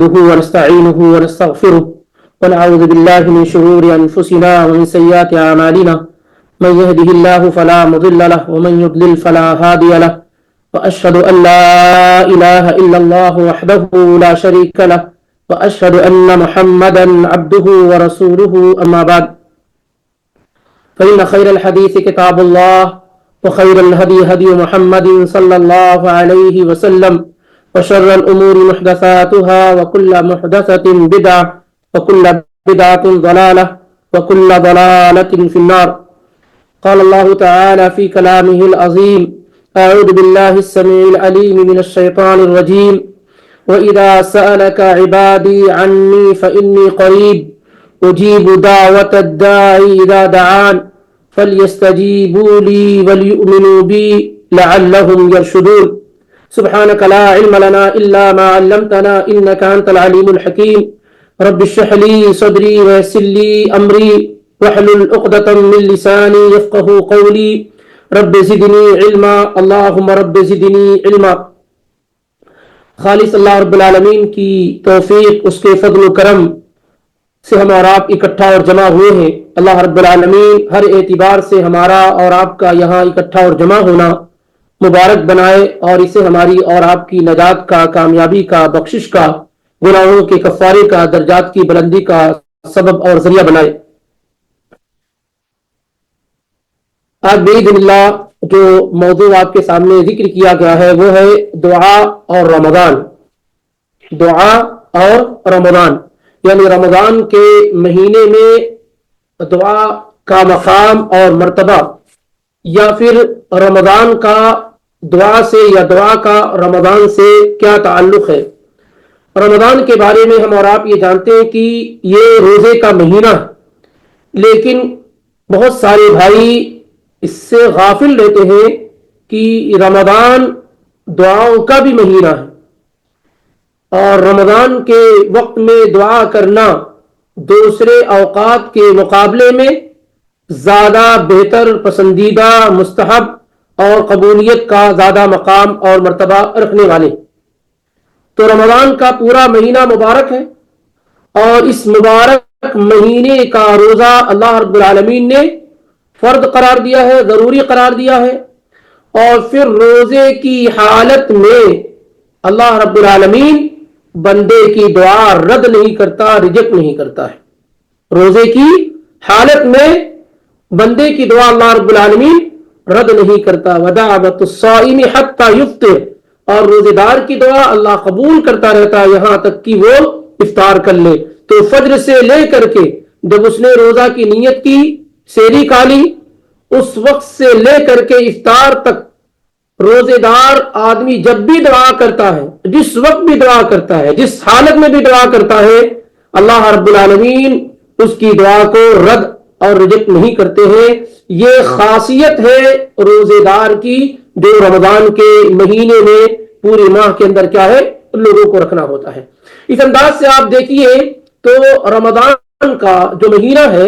ونستعينه ونستغفره ونعوذ بالله من شرور أنفسنا ومن سيئات أعمالنا من يهده الله فلا مضل له ومن يضلل فلا هادي له وأشهد أن لا إله إلا الله وحده لا شريك له وأشهد أن محمدا عبده ورسوله أما بعد فإن خير الحديث كتاب الله وخير الهدي هدي محمد صلى الله عليه وسلم وشر الأمور محدثاتها وكل محدثة بدعة وكل بدعة ضلالة وكل ضلالة في النار. قال الله تعالى في كلامه العظيم: أعوذ بالله السميع العليم من الشيطان الرجيم: وإذا سألك عبادي عني فإني قريب أجيب دعوة الداعي إذا دعان فليستجيبوا لي وليؤمنوا بي لعلهم يرشدون. سبحانك لا علم لنا إلا ما علمتنا إنك أنت العليم الحكيم. رب اشرح لي صدري ويسر لي أمري واحلل عقدة من لساني يفقهوا قولي. رب زدني علما اللهم رب زدني علما. خالص اللہ رب العالمین کی توفیق، اس کے فضل و کرم سے ہم اور آپ اکٹھا اور جمع ہوئے ہیں. اللہ رب العالمین ہر اعتبار سے ہمارا اور آپ کا یہاں اکٹھا اور جمع ہونا مبارک بنائے اور اسے ہماری اور آپ کی نجات کا، کامیابی کا، بخشش کا، گناہوں کے کفارے کا، درجات کی بلندی کا سبب اور ذریعہ بنائے. آج باذن اللہ جو موضوع آپ کے سامنے ذکر کیا گیا ہے وہ ہے دعا اور رمضان. دعا اور رمضان یعنی رمضان کے مہینے میں دعا کا مقام اور مرتبہ، یا پھر رمضان کا دعا سے یا دعا کا رمضان سے کیا تعلق ہے. رمضان کے بارے میں ہم اور آپ یہ جانتے ہیں کہ یہ روزے کا مہینہ ہے، لیکن بہت سارے بھائی اس سے غافل رہتے ہیں کہ رمضان دعاؤں کا بھی مہینہ ہے اور رمضان کے وقت میں دعا کرنا دوسرے اوقات کے مقابلے میں زیادہ بہتر، پسندیدہ، مستحب اور قبولیت کا زیادہ مقام اور مرتبہ رکھنے والے. تو رمضان کا پورا مہینہ مبارک ہے اور اس مبارک مہینے کا روزہ اللہ رب العالمین نے فرض قرار دیا ہے، ضروری قرار دیا ہے. اور پھر روزے کی حالت میں اللہ رب العالمین بندے کی دعا رد نہیں کرتا، ریجیکٹ نہیں کرتا ہے. روزے کی حالت میں بندے کی دعا اللہ رب العالمین رد نہیں کرتا. ودعوۃ الصائم حتی یفطر، اور روزے دار کی دعا اللہ قبول کرتا رہتا ہے یہاں تک کہ وہ افطار کر لے. تو فجر سے لے کر کے جب اس نے روزہ کی نیت کی، سحری کھا لی، اس وقت سے لے کر کے افطار تک روزے دار آدمی جب بھی دعا کرتا ہے، جس وقت بھی دعا کرتا ہے، جس حالت میں بھی دعا کرتا ہے، اللہ رب العالمین اس کی دعا کو رد اور ریجیکٹ نہیں کرتے ہیں. یہ خاصیت ہے روزے دار کی جو رمضان کے مہینے میں پورے ماہ کے اندر کیا ہے لوگوں کو رکھنا ہوتا ہے. اس انداز سے آپ دیکھیے تو رمضان کا جو مہینہ ہے،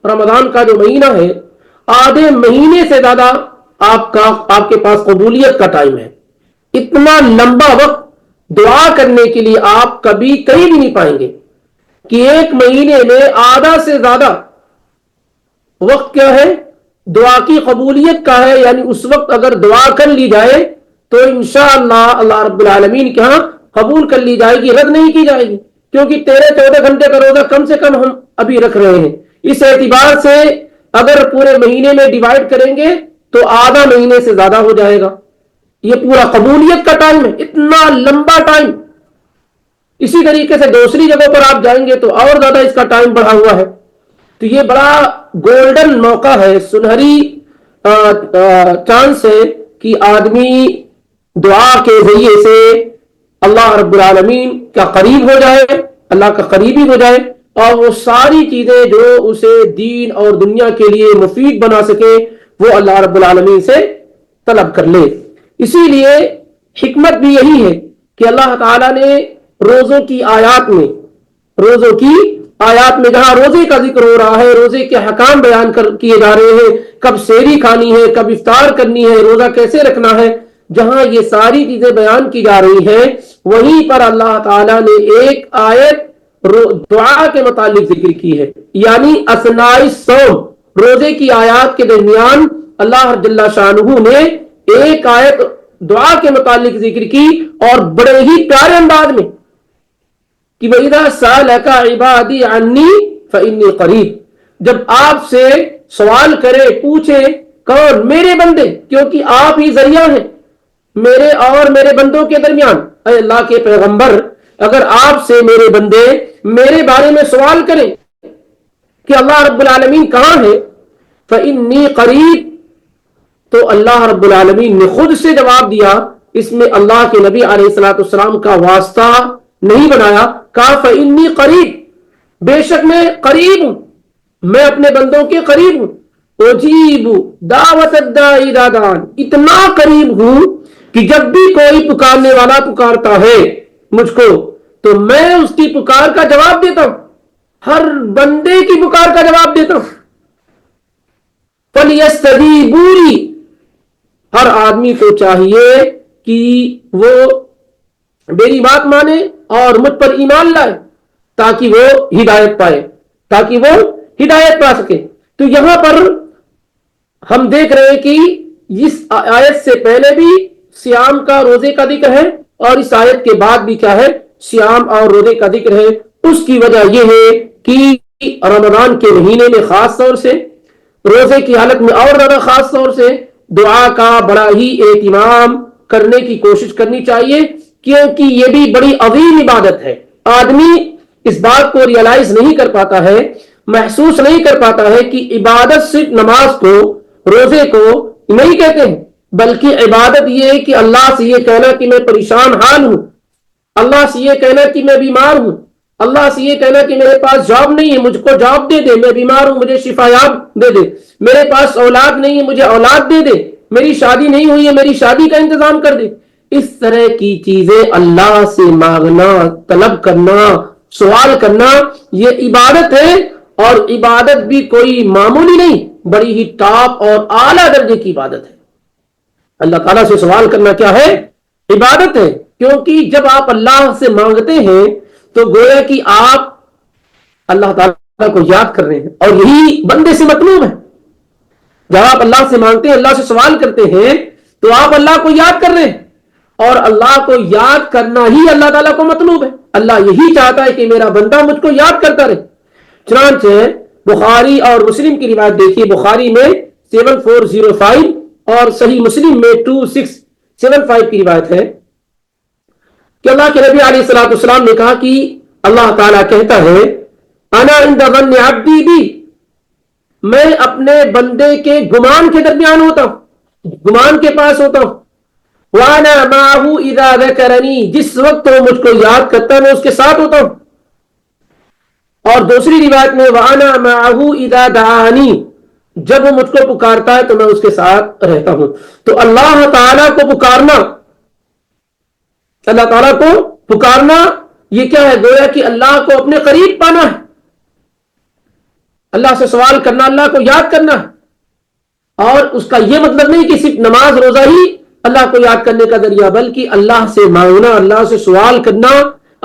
رمضان کا جو مہینہ ہے آدھے مہینے سے زیادہ آپ کے پاس قبولیت کا ٹائم ہے. اتنا لمبا وقت دعا کرنے کے لیے آپ کبھی کہیں بھی نہیں پائیں گے کہ ایک مہینے میں آدھا سے زیادہ وقت کیا ہے دعا کی قبولیت کا ہے. یعنی اس وقت اگر دعا کر لی جائے تو انشاءاللہ اللہ رب العالمین کے ہاں قبول کر لی جائے گی، رد نہیں کی جائے گی، کیونکہ 13-14 گھنٹے کا روزہ کم سے کم ہم ابھی رکھ رہے ہیں. اس اعتبار سے اگر پورے مہینے میں ڈیوائڈ کریں گے تو آدھا مہینے سے زیادہ ہو جائے گا. یہ پورا قبولیت کا ٹائم ہے، اتنا لمبا ٹائم. اسی طریقے سے دوسری جگہ پر آپ جائیں گے تو اور زیادہ اس کا ٹائم بڑھا ہوا ہے. تو یہ بڑا گولڈن موقع ہے، سنہری چانس ہے کہ آدمی دعا کے ذریعے سے اللہ رب العالمین کا قریب ہو جائے، اللہ کا قریبی ہو جائے اور وہ ساری چیزیں جو اسے دین اور دنیا کے لیے مفید بنا سکے وہ اللہ رب العالمین سے طلب کر لے. اسی لیے حکمت بھی یہی ہے کہ اللہ تعالیٰ نے روزوں کی آیات میں جہاں روزے کا ذکر ہو رہا ہے، روزے کے حکام بیان کیے جا رہے ہیں، کب سحری کھانی ہے، کب افطار کرنی ہے، روزہ کیسے رکھنا ہے، جہاں یہ ساری چیزیں بیان کی جا رہی ہیں وہیں پر اللہ تعالیٰ نے ایک آیت دعا کے متعلق ذکر کی ہے، یعنی اثناء الصوم، روزے کی آیات کے درمیان اللہ جل شانہ نے ایک آیت دعا کے متعلق ذکر کی اور بڑے ہی پیارے انداز میں کہ وَإِذَا سَأَلَكَ عِبَادِي عَنِّي فَإِنِّي قَرِيبٌ، جب آپ سے سوال کرے پوچھے کون؟ میرے بندے، کیونکہ آپ ہی ذریعہ ہیں میرے اور میرے بندوں کے درمیان۔ اے اللہ کے پیغمبر، اگر آپ سے میرے بندے میرے بارے میں سوال کریں کہ اللہ رب العالمین کہاں ہے، فَإِنِّي قَرِيبٌ، تو اللہ رب العالمین نے خود سے جواب دیا، اس میں اللہ کے نبی علیہ الصلوۃ والسلام کا واسطہ نہیں بنایا، کہا فَإِنِّي قَرِيبٌ، بے شک میں قریب ہوں، میں اپنے بندوں کے قریب ہوں، اجیب دعوت الداعی اذا دعان، اتنا قریب ہوں کہ جب بھی کوئی پکارنے والا پکارتا ہے مجھ کو تو میں اس کی پکار کا جواب دیتا ہوں، ہر بندے کی پکار کا جواب دیتا ہوں۔ فَلْيَسْتَجِيبُوا لِي، ہر آدمی کو چاہیے کہ وہ میری بات مانے اور مجھ پر ایمان لائے تاکہ وہ ہدایت پائے، تاکہ وہ ہدایت پا سکے۔ تو یہاں پر ہم دیکھ رہے ہیں کہ اس آیت سے پہلے بھی سیام کا، روزے کا ذکر ہے اور اس آیت کے بعد بھی کیا ہے؟ سیام اور روزے کا ذکر ہے۔ اس کی وجہ یہ ہے کہ رمضان کے مہینے میں خاص طور سے، روزے کی حالت میں اور زیادہ خاص طور سے دعا کا بڑا ہی اہتمام کرنے کی کوشش کرنی چاہیے، کیونکہ یہ بھی بڑی عظیم عبادت ہے۔ آدمی اس بات کو ریئلائز نہیں کر پاتا ہے، محسوس نہیں کر پاتا ہے کہ عبادت صرف نماز کو، روزے کو نہیں کہتے ہیں، بلکہ عبادت یہ ہے کہ اللہ سے یہ کہنا کہ میں پریشان حال ہوں، اللہ سے یہ کہنا کہ میں بیمار ہوں، اللہ سے یہ کہنا کہ میرے پاس جاب نہیں ہے، مجھ کو جاب دے دے، میں بیمار ہوں مجھے شفا یاب دے دے، میرے پاس اولاد نہیں ہے مجھے اولاد دے دے، میری شادی نہیں ہوئی ہے میری شادی کا انتظام کر دے۔ اس طرح کی چیزیں اللہ سے مانگنا، طلب کرنا، سوال کرنا، یہ عبادت ہے، اور عبادت بھی کوئی معمولی نہیں، بڑی ہی ٹاپ اور اعلیٰ درجے کی عبادت ہے۔ اللہ تعالیٰ سے سوال کرنا کیا ہے؟ عبادت ہے، کیونکہ جب آپ اللہ سے مانگتے ہیں تو گویا کہ آپ اللہ تعالیٰ کو یاد کر رہے ہیں، اور یہی بندے سے مطلوب ہے۔ جب آپ اللہ سے مانگتے ہیں، اللہ سے سوال کرتے ہیں تو آپ اللہ کو یاد کر رہے ہیں، اور اللہ کو یاد کرنا ہی اللہ تعالیٰ کو مطلوب ہے۔ اللہ یہی چاہتا ہے کہ میرا بندہ مجھ کو یاد کرتا رہے۔ چنانچہ بخاری اور مسلم کی روایت دیکھیے، بخاری میں 7405 اور صحیح مسلم میں 2675 کی روایت ہے کہ اللہ کے نبی علیہ الصلوۃ والسلام نے کہا کہ اللہ تعالیٰ کہتا ہے انا عند ظن عبدی بی، میں اپنے بندے کے گمان کے درمیان ہوتا ہوں، گمان کے پاس ہوتا ہوں۔ وانا معه اذا ذکرنی، جس وقت وہ مجھ کو یاد کرتا ہے میں اس کے ساتھ ہوتا ہوں۔ اور دوسری روایت میں وانا معه اذا دعانی، جب وہ مجھ کو پکارتا ہے تو میں اس کے ساتھ رہتا ہوں۔ تو اللہ تعالیٰ کو پکارنا، اللہ تعالیٰ کو پکارنا یہ کیا ہے؟ گویا کہ اللہ کو اپنے قریب پانا ہے، اللہ سے سوال کرنا، اللہ کو یاد کرنا ہے۔ اور اس کا یہ مطلب نہیں کہ صرف نماز روزہ ہی اللہ کو یاد کرنے کا ذریعہ، بلکہ اللہ سے مانگنا، اللہ سے سوال کرنا،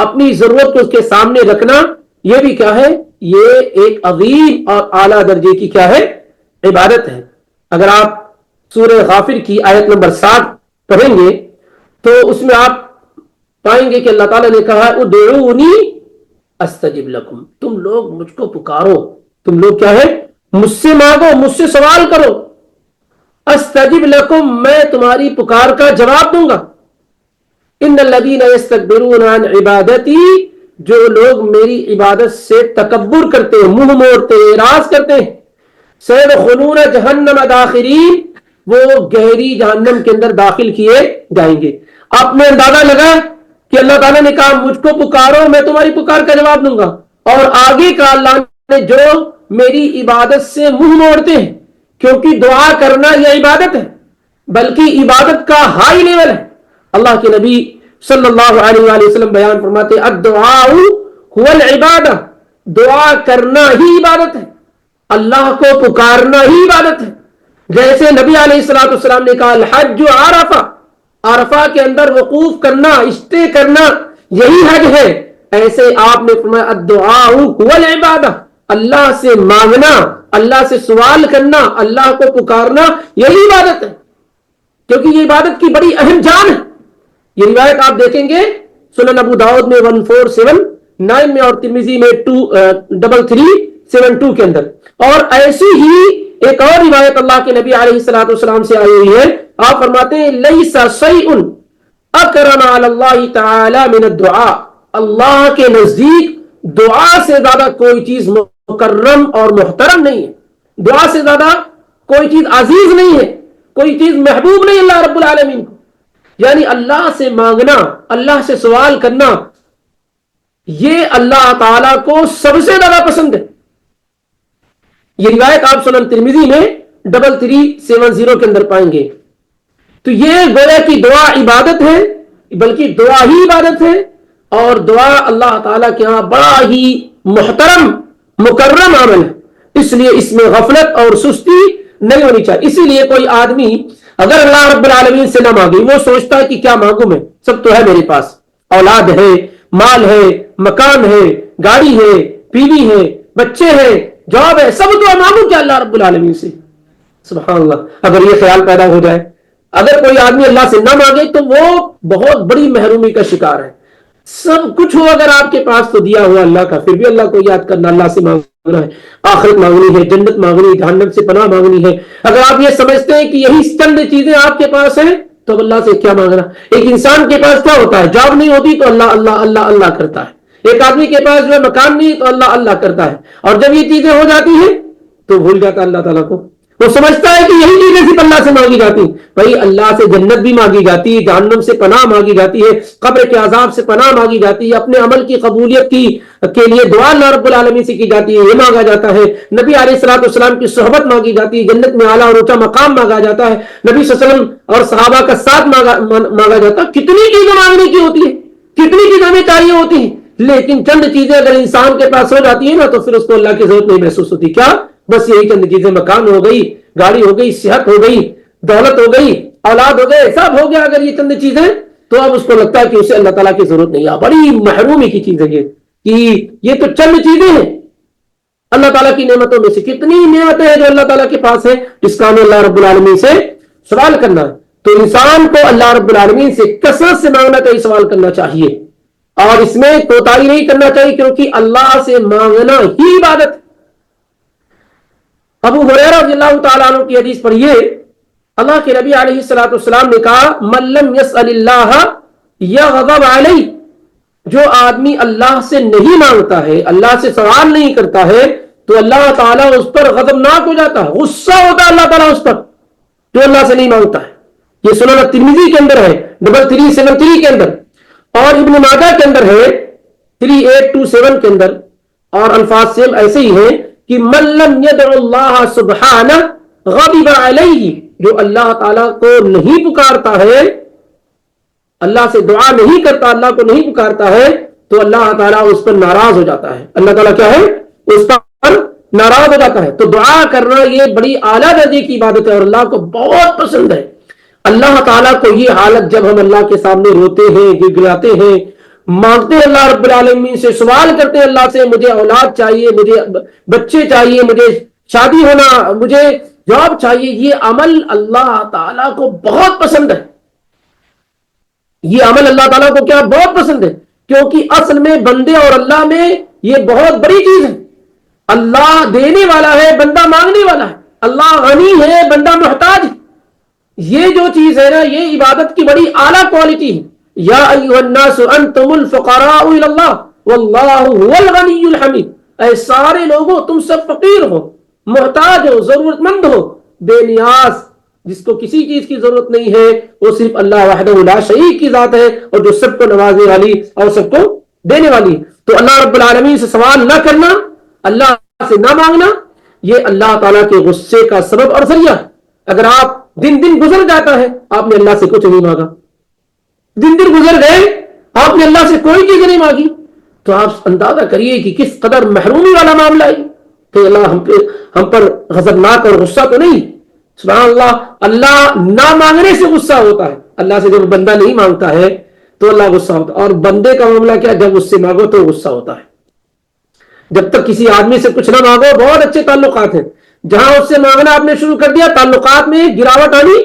اپنی ضرورت کو اس کے سامنے رکھنا، یہ بھی کیا ہے؟ یہ ایک عظیم اور اعلیٰ درجے کی کیا ہے؟ عبادت ہے۔ اگر آپ سورہ غافر کی آیت نمبر 7 پڑھیں گے تو اس میں آپ پائیں گے کہ اللہ تعالیٰ نے کہا ادعونی استجب لکم، تم لوگ مجھ کو پکارو، تم لوگ کیا ہے؟ مجھ سے مانگو، مجھ سے سوال کرو، استجب لکم، میں تمہاری پکار کا جواب دوں گا۔ ان الذین یستکبرون عن عبادتی، جو لوگ میری عبادت سے تکبر کرتے ہیں، منہ موڑتے ہیں، اعراض کرتے ہیں، سیدخلون جہنم داخرین، وہ گہری جہنم کے اندر داخل کیے جائیں گے۔ آپ نے اندازہ لگا کہ اللہ تعالیٰ نے کہا مجھ کو پکارو میں تمہاری پکار کا جواب دوں گا، اور آگے کا اللہ نے جو میری عبادت سے منہ موڑتے ہیں، کیونکہ دعا کرنا یہ عبادت ہے، بلکہ عبادت کا ہائی لیول ہے۔ اللہ کے نبی صلی اللہ علیہ وآلہ وسلم بیان فرماتے ہیں الدعاء هو العبادہ، دعا کرنا ہی عبادت ہے، اللہ کو پکارنا ہی عبادت ہے۔ جیسے نبی علیہ الصلوۃ والسلام نے کہا الحج عرفہ، عرفہ کے اندر وقوف کرنا، اسٹے کرنا، یہی حج ہے. ایسے آپ نے فرمایا الدعاء هو العبادہ، اللہ سے مانگنا، اللہ سے سوال کرنا، اللہ کو پکارنا، یہی عبادت ہے، کیونکہ یہ عبادت کی بڑی اہم جان ہے. یہ روایت آپ دیکھیں گے سنن ابو داؤد میں 1479 میں اور ترمذی میں 2372 کے اندر. اور ایسی ہی ایک اور روایت اللہ کے نبی علیہ الصلوۃ والسلام سے آئی ہوئی ہے. آپ فرماتے ہیں لیس شیء اکرم علی اللہ تعالی من الدعاء، اللہ کے نزدیک دعا سے زیادہ کوئی چیز مکرم اور محترم نہیں ہے، دعا سے زیادہ کوئی چیز عزیز نہیں ہے، کوئی چیز محبوب نہیں اللہ رب العالمین کو. یعنی اللہ سے مانگنا، اللہ سے سوال کرنا، یہ اللہ تعالیٰ کو سب سے زیادہ پسند ہے. یہ روایت آپ سنن ترمذی میں 3370 کے اندر پائیں گے. تو یہ گویا کی دعا عبادت ہے، بلکہ دعا ہی عبادت ہے، اور دعا اللہ تعالیٰ کے ہاں بڑا ہی محترم مکرم عمل ہے. اس لیے اس میں غفلت اور سستی نہیں ہونی چاہیے. اسی لیے کوئی آدمی اگر اللہ رب العالمین سے نہ مانگے، وہ سوچتا ہے کہ کیا مانگوں میں، سب تو ہے میرے پاس، اولاد ہے، مال ہے، مکان ہے، گاڑی ہے، بیوی ہے، بچے ہیں، جاب ہے، سب تو مانگوں کیا اللہ رب العالمین سے. سبحان اللہ. اگر یہ خیال پیدا ہو جائے، اگر کوئی آدمی اللہ سے نہ مانگے تو وہ بہت بڑی محرومی کا شکار ہے. سب کچھ ہو اگر آپ کے پاس تو دیا ہوا اللہ کا، پھر بھی اللہ کو یاد کرنا، اللہ سے مانگنا ہے، آخرت مانگنی ہے، جنت مانگنی ہے، جہنم سے پناہ مانگنی ہے. اگر آپ یہ سمجھتے ہیں کہ یہی چند چیزیں آپ کے پاس ہیں تو اللہ سے کیا مانگنا. ایک انسان کے پاس کیا ہوتا ہے، جاب نہیں ہوتی تو اللہ اللہ اللہ اللہ کرتا ہے. ایک آدمی کے پاس جو ہے مکان نہیں تو اللہ اللہ کرتا ہے، اور جب یہ چیزیں ہو جاتی ہیں تو بھول جاتا اللہ تعالیٰ کو. وہ سمجھتا ہے کہ یہی چیزیں صرف اللہ سے مانگی جاتی. بھائی اللہ سے جنت بھی مانگی جاتی ہے، جہنم سے پناہ مانگی جاتی ہے، قبر کے عذاب سے پناہ مانگی جاتی ہے، اپنے عمل کی قبولیت کے لیے دعا اللہ رب العالمین سے کی جاتی ہے، یہ مانگا جاتا ہے. نبی علیہ الصلوۃ والسلام کی صحبت مانگی جاتی ہے، جنت میں اعلیٰ اور اونچا مقام مانگا جاتا ہے، نبی صلی اللہ علیہ وسلم اور صحابہ کا ساتھ مانگا جاتا ہے. کتنی چیزیں مانگنے کی ہوتی ہے، کتنی چیزیں ہمیں چاہیے ہوتی ہیں، لیکن چند چیزیں اگر انسان کے پاس ہو جاتی ہیں نا تو پھر اس کو اللہ کی ضرورت نہیں محسوس ہوتی. کیا بس یہی چند چیزیں، مکان ہو گئی، گاڑی ہو گئی، صحت ہو گئی، دولت ہو گئی، اولاد ہو گئے، سب ہو گیا. اگر یہ چند چیزیں تو اب اس کو لگتا ہے کہ اسے اللہ تعالیٰ کی ضرورت نہیں ہے. بڑی محرومی کی چیز ہے یہ کہ یہ تو چند چیزیں ہیں. اللہ تعالیٰ کی نعمتوں میں سے کتنی نعمتیں ہیں جو اللہ تعالیٰ کے پاس ہیں، جس کا ہمیں اللہ رب العالمین سے سوال کرنا ہے. تو انسان کو اللہ رب العالمین سے کثرت سے مانگنا چاہیے، سوال کرنا چاہیے، اور اس میں کوتاہی نہیں کرنا چاہیے، کیونکہ اللہ سے مانگنا ہی عبادت. ابو ہریرہ رضی اللہ تعالیٰ عنہ کی حدیث پڑھیے، اللہ کے نبی علیہ الصلوۃ والسلام نے کہا من لم یسأل اللہ یغضب علیہ، جو آدمی اللہ سے نہیں مانگتا ہے، اللہ سے سوال نہیں کرتا ہے تو اللہ تعالیٰ اس پر غضبناک ہو جاتا ہے، غصہ ہوتا ہے اللہ تعالیٰ اس پر جو اللہ سے نہیں مانگتا ہے. یہ سنن ترمذی کے اندر ہے 3373 کے اندر، اور ابن ماجہ کے اندر ہے 3827 کے اندر، اور الفاظ سیم ایسے ہی ہیں کہ من لم يدع اللہ سبحانہ غضب علیہ، جو اللہ تعالیٰ کو نہیں پکارتا ہے، اللہ سے دعا نہیں کرتا، اللہ کو نہیں پکارتا ہے تو اللہ تعالیٰ اس پر ناراض ہو جاتا ہے. اللہ تعالیٰ کیا ہے، اس پر ناراض ہو جاتا ہے. تو دعا کرنا یہ بڑی اعلیٰ درجے کی عبادت ہے اور اللہ کو بہت پسند ہے. اللہ تعالیٰ کو یہ حالت جب ہم اللہ کے سامنے روتے ہیں، گڑگڑاتے ہیں، مانگتے ہیں اللہ رب العالمین سے، سوال کرتے ہیں اللہ سے، مجھے اولاد چاہیے، مجھے بچے چاہیے، مجھے شادی ہونا، مجھے جاب چاہیے، یہ عمل اللہ تعالیٰ کو بہت پسند ہے. یہ عمل اللہ تعالیٰ کو کیا بہت پسند ہے، کیونکہ اصل میں بندے اور اللہ میں یہ بہت بڑی چیز ہے. اللہ دینے والا ہے، بندہ مانگنے والا ہے. اللہ غنی ہے، بندہ محتاج ہے. یہ جو چیز ہے نا، یہ عبادت کی بڑی اعلیٰ کوالٹی ہے. یا ایھا الناس انتم الفقراء الی اللہ واللہ هو الغنی الحمید. اے سارے لوگوں، تم سب فقیر ہو، محتاج ہو، ضرورت مند ہو، بے نیاز، جس کو کسی چیز کی ضرورت نہیں ہے، وہ صرف اللہ وحدہ لا شریک کی ذات ہے، اور جو سب کو نوازنے والی اور سب کو دینے والی. تو اللہ رب العالمین سے سوال نہ کرنا، اللہ سے نہ مانگنا، یہ اللہ تعالیٰ کے غصے کا سبب اور ذریعہ. اگر آپ دن گزر جاتا ہے، آپ نے اللہ سے کچھ نہیں مانگا، دن گزر گئے، آپ نے اللہ سے کوئی چیز نہیں مانگی، تو آپ اندازہ کریے کہ کس قدر محرومی والا معاملہ ہے. کہ اللہ ہم پر غضبناک اور غصہ تو نہیں، سبحان اللہ. اللہ نہ مانگنے سے غصہ ہوتا ہے. اللہ سے جب بندہ نہیں مانگتا ہے تو اللہ غصہ ہوتا ہے. اور بندے کا معاملہ کیا, جب اس سے مانگو تو غصہ ہوتا ہے. جب تک کسی آدمی سے کچھ نہ مانگو, بہت اچھے تعلقات ہیں, جہاں اس سے مانگنا آپ نے شروع کر دیا تعلقات میں گراوٹ آنی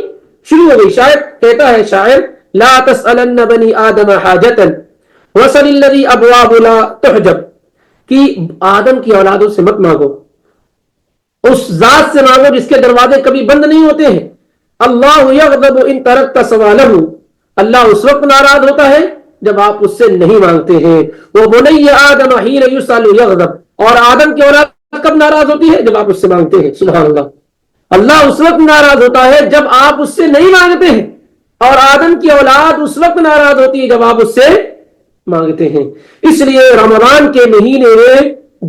شروع ہو گئی. شاید کہتا ہے شاعر, لا تسألن بنی آدم حاجتا وصل الذی ابواب لا تحجب, کہ آدم کی اولادوں سے مت مانگو, اس ذات سے مانگو جس کے دروازے کبھی بند نہیں ہوتے ہیں. اللہ یغضب ان ترکت سوالہ, اللہ اس وقت ناراض ہوتا ہے جب آپ اس سے نہیں مانگتے ہیں. وہ بنی آدم حین یسأل یغضب, اور آدم کی اولاد کب ناراض ہوتی ہے, جب آپ اس سے مانگتے ہیں. سبحان اللہ. اللہ اس وقت ناراض ہوتا ہے جب آپ اس سے نہیں مانگتے ہیں, اور آدم کی اولاد اس وقت ناراض ہوتی ہے جب آپ اس سے مانگتے ہیں. اس لیے رمضان کے مہینے میں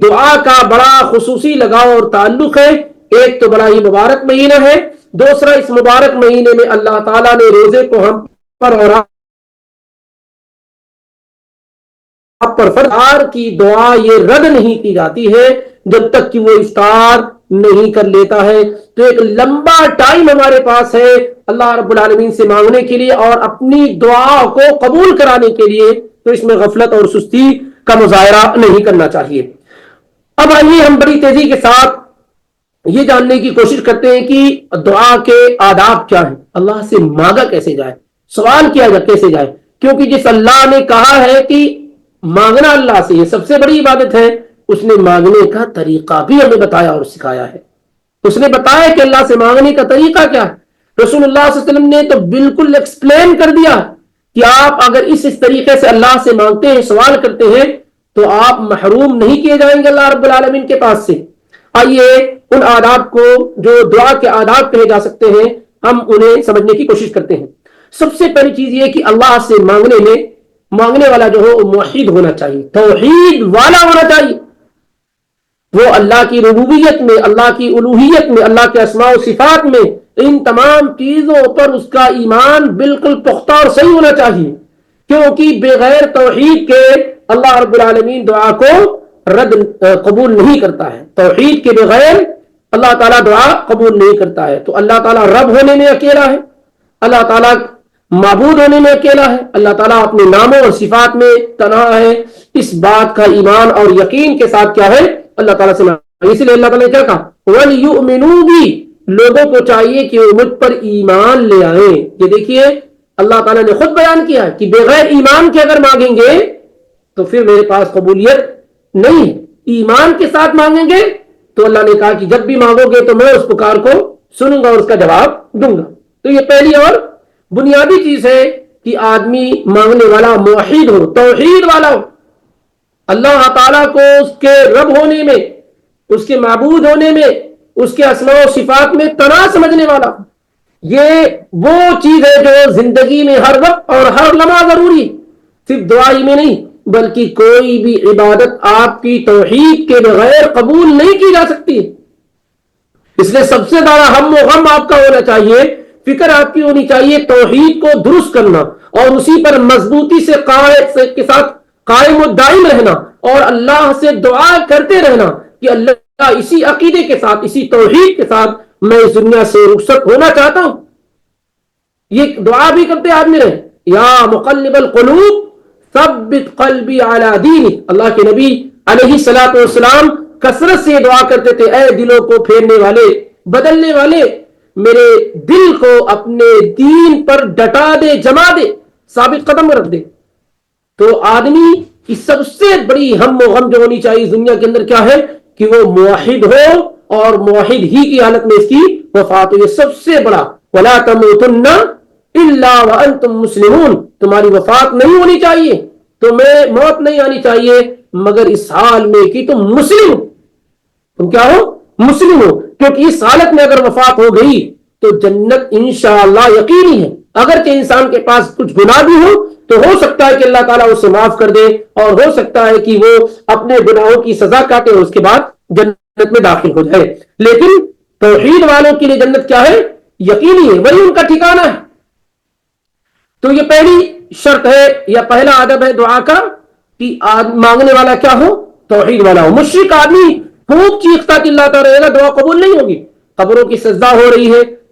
دعا کا بڑا خصوصی لگاؤ اور تعلق ہے. ایک تو بڑا ہی مبارک مہینہ ہے, دوسرا اس مبارک مہینے میں اللہ تعالیٰ نے روزے کو ہم پر اور آپ پر افطار کی دعا یہ رد نہیں کی جاتی ہے جب تک کہ وہ افطار نہیں کر لیتا ہے. تو ایک لمبا ٹائم ہمارے پاس ہے اللہ رب العالمین سے مانگنے کے لیے اور اپنی دعا کو قبول کرانے کے لیے, تو اس میں غفلت اور سستی کا مظاہرہ نہیں کرنا چاہیے. اب آئیے ہم بڑی تیزی کے ساتھ یہ جاننے کی کوشش کرتے ہیں کہ دعا کے آداب کیا ہیں, اللہ سے مانگا کیسے جائے, سوال کیا جائے کیسے جائے. کیونکہ جس اللہ نے کہا ہے کہ مانگنا اللہ سے یہ سب سے بڑی عبادت ہے, اس نے مانگنے کا طریقہ بھی ہمیں بتایا اور سکھایا ہے. اس نے بتایا کہ اللہ سے مانگنے کا طریقہ کیا ہے. رسول اللہ صلی اللہ علیہ وسلم نے تو بالکل ایکسپلین کر دیا کہ آپ اگر اس طریقے سے اللہ سے مانگتے ہیں, سوال کرتے ہیں, تو آپ محروم نہیں کیے جائیں گے اللہ رب العالمین کے پاس سے. آئیے ان آداب کو جو دعا کے آداب کہے جا سکتے ہیں ہم انہیں سمجھنے کی کوشش کرتے ہیں. سب سے پہلی چیز یہ کہ اللہ سے مانگنے میں مانگنے والا جو ہو وہ موحد ہونا چاہیے, توحید والا ہونا چاہیے. وہ اللہ کی ربوبیت میں, اللہ کی الوہیت میں, اللہ کے اسماء و صفات میں, ان تمام چیزوں پر اس کا ایمان بالکل پختہ اور صحیح ہونا چاہیے. کیونکہ بغیر توحید کے اللہ رب العالمین دعا کو رد قبول نہیں کرتا ہے. توحید کے بغیر اللہ تعالیٰ دعا قبول نہیں کرتا ہے. تو اللہ تعالیٰ رب ہونے میں اکیلا ہے, اللہ تعالیٰ معبود ہونے میں اکیلا ہے, اللہ تعالیٰ اپنے ناموں اور صفات میں تنہا ہے. اس بات کا ایمان اور یقین کے ساتھ کیا ہے, اللہ تعالیٰ سے مانگنا. اس لیے اللہ تعالیٰ نے کیا کہا, وَلْيُؤْمِنُوا بِي, لوگوں کو چاہیے کہ وہ مجھ پر ایمان لے آئیں. یہ دیکھیے اللہ تعالیٰ نے خود بیان کیا ہے کہ بغیر ایمان کے اگر مانگیں گے تو پھر میرے پاس قبولیت نہیں. ایمان کے ساتھ مانگیں گے تو اللہ نے کہا کہ جب بھی مانگو گے تو میں اس پکار کو سنوں گا اور اس کا جواب دوں گا. تو یہ پہلی اور بنیادی چیز ہے کہ آدمی مانگنے والا موحد ہو, توحید والا ہو, اللہ تعالیٰ کو اس کے رب ہونے میں, اس کے معبود ہونے میں, اس کے اسماء و صفات میں تنہا سمجھنے والا. یہ وہ چیز ہے جو زندگی میں ہر وقت اور ہر لمحہ ضروری, صرف دعائی میں نہیں بلکہ کوئی بھی عبادت آپ کی توحید کے بغیر قبول نہیں کی جا سکتی. اس لیے سب سے زیادہ ہم و غم آپ کا ہونا چاہیے, فکر آپ کی ہونی چاہیے توحید کو درست کرنا اور اسی پر مضبوطی سے کے ساتھ قائم و دائم رہنا اور اللہ سے دعا کرتے رہنا کہ اللہ اسی عقیدے کے ساتھ, اسی توحید کے ساتھ میں اس دنیا سے رخصت ہونا چاہتا ہوں. یہ دعا بھی کرتے آدمی رہے, یا مقلب القلوب ثبت قلبی علی دینک. اللہ کے نبی علیہ الصلوۃ والسلام کثرت سے دعا کرتے تھے, اے دلوں کو پھیرنے والے, بدلنے والے, میرے دل کو اپنے دین پر ڈٹا دے, جما دے, ثابت قدم رکھ دے. تو آدمی کی سب سے بڑی ہم و غم جو ہونی چاہیے دنیا کے اندر کیا ہے کہ وہ موحد ہو اور موحد ہی کی حالت میں اس کی وفات ہو. یہ سب سے بڑا, وَلَا تَمُوتُنَّ إِلَّا وَأَنْتُمْ مُسْلِمُونَ, تمہاری وفات نہیں ہونی چاہیے, تمہیں موت نہیں آنی چاہیے مگر اس حال میں کہ تم مسلم ہو. تم کیا ہو, مسلم ہو. کیونکہ اس حالت میں اگر وفات ہو گئی تو جنت انشاءاللہ یقینی ہے. اگرچہ انسان کے پاس کچھ گناہ بھی ہو تو ہو سکتا ہے کہ اللہ تعالیٰ اسے معاف کر دے اور ہو سکتا ہے کہ وہ اپنے گناہوں کی سزا کاٹے اور اس کے بعد جنت میں داخل ہو جائے. لیکن توحید والوں کے لیے جنت کیا ہے, یقینی ہے, وہی ان کا ٹھکانہ ہے. تو یہ پہلی شرط ہے یا پہلا ادب ہے دعا کا کہ مانگنے والا کیا ہو, توحید والا ہو. مشرک آدمی خوب چیختا چلاتا رہے گا, دعا قبول نہیں ہوگی. قبروں کی سجدہ ہو رہی ہے,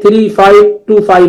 3525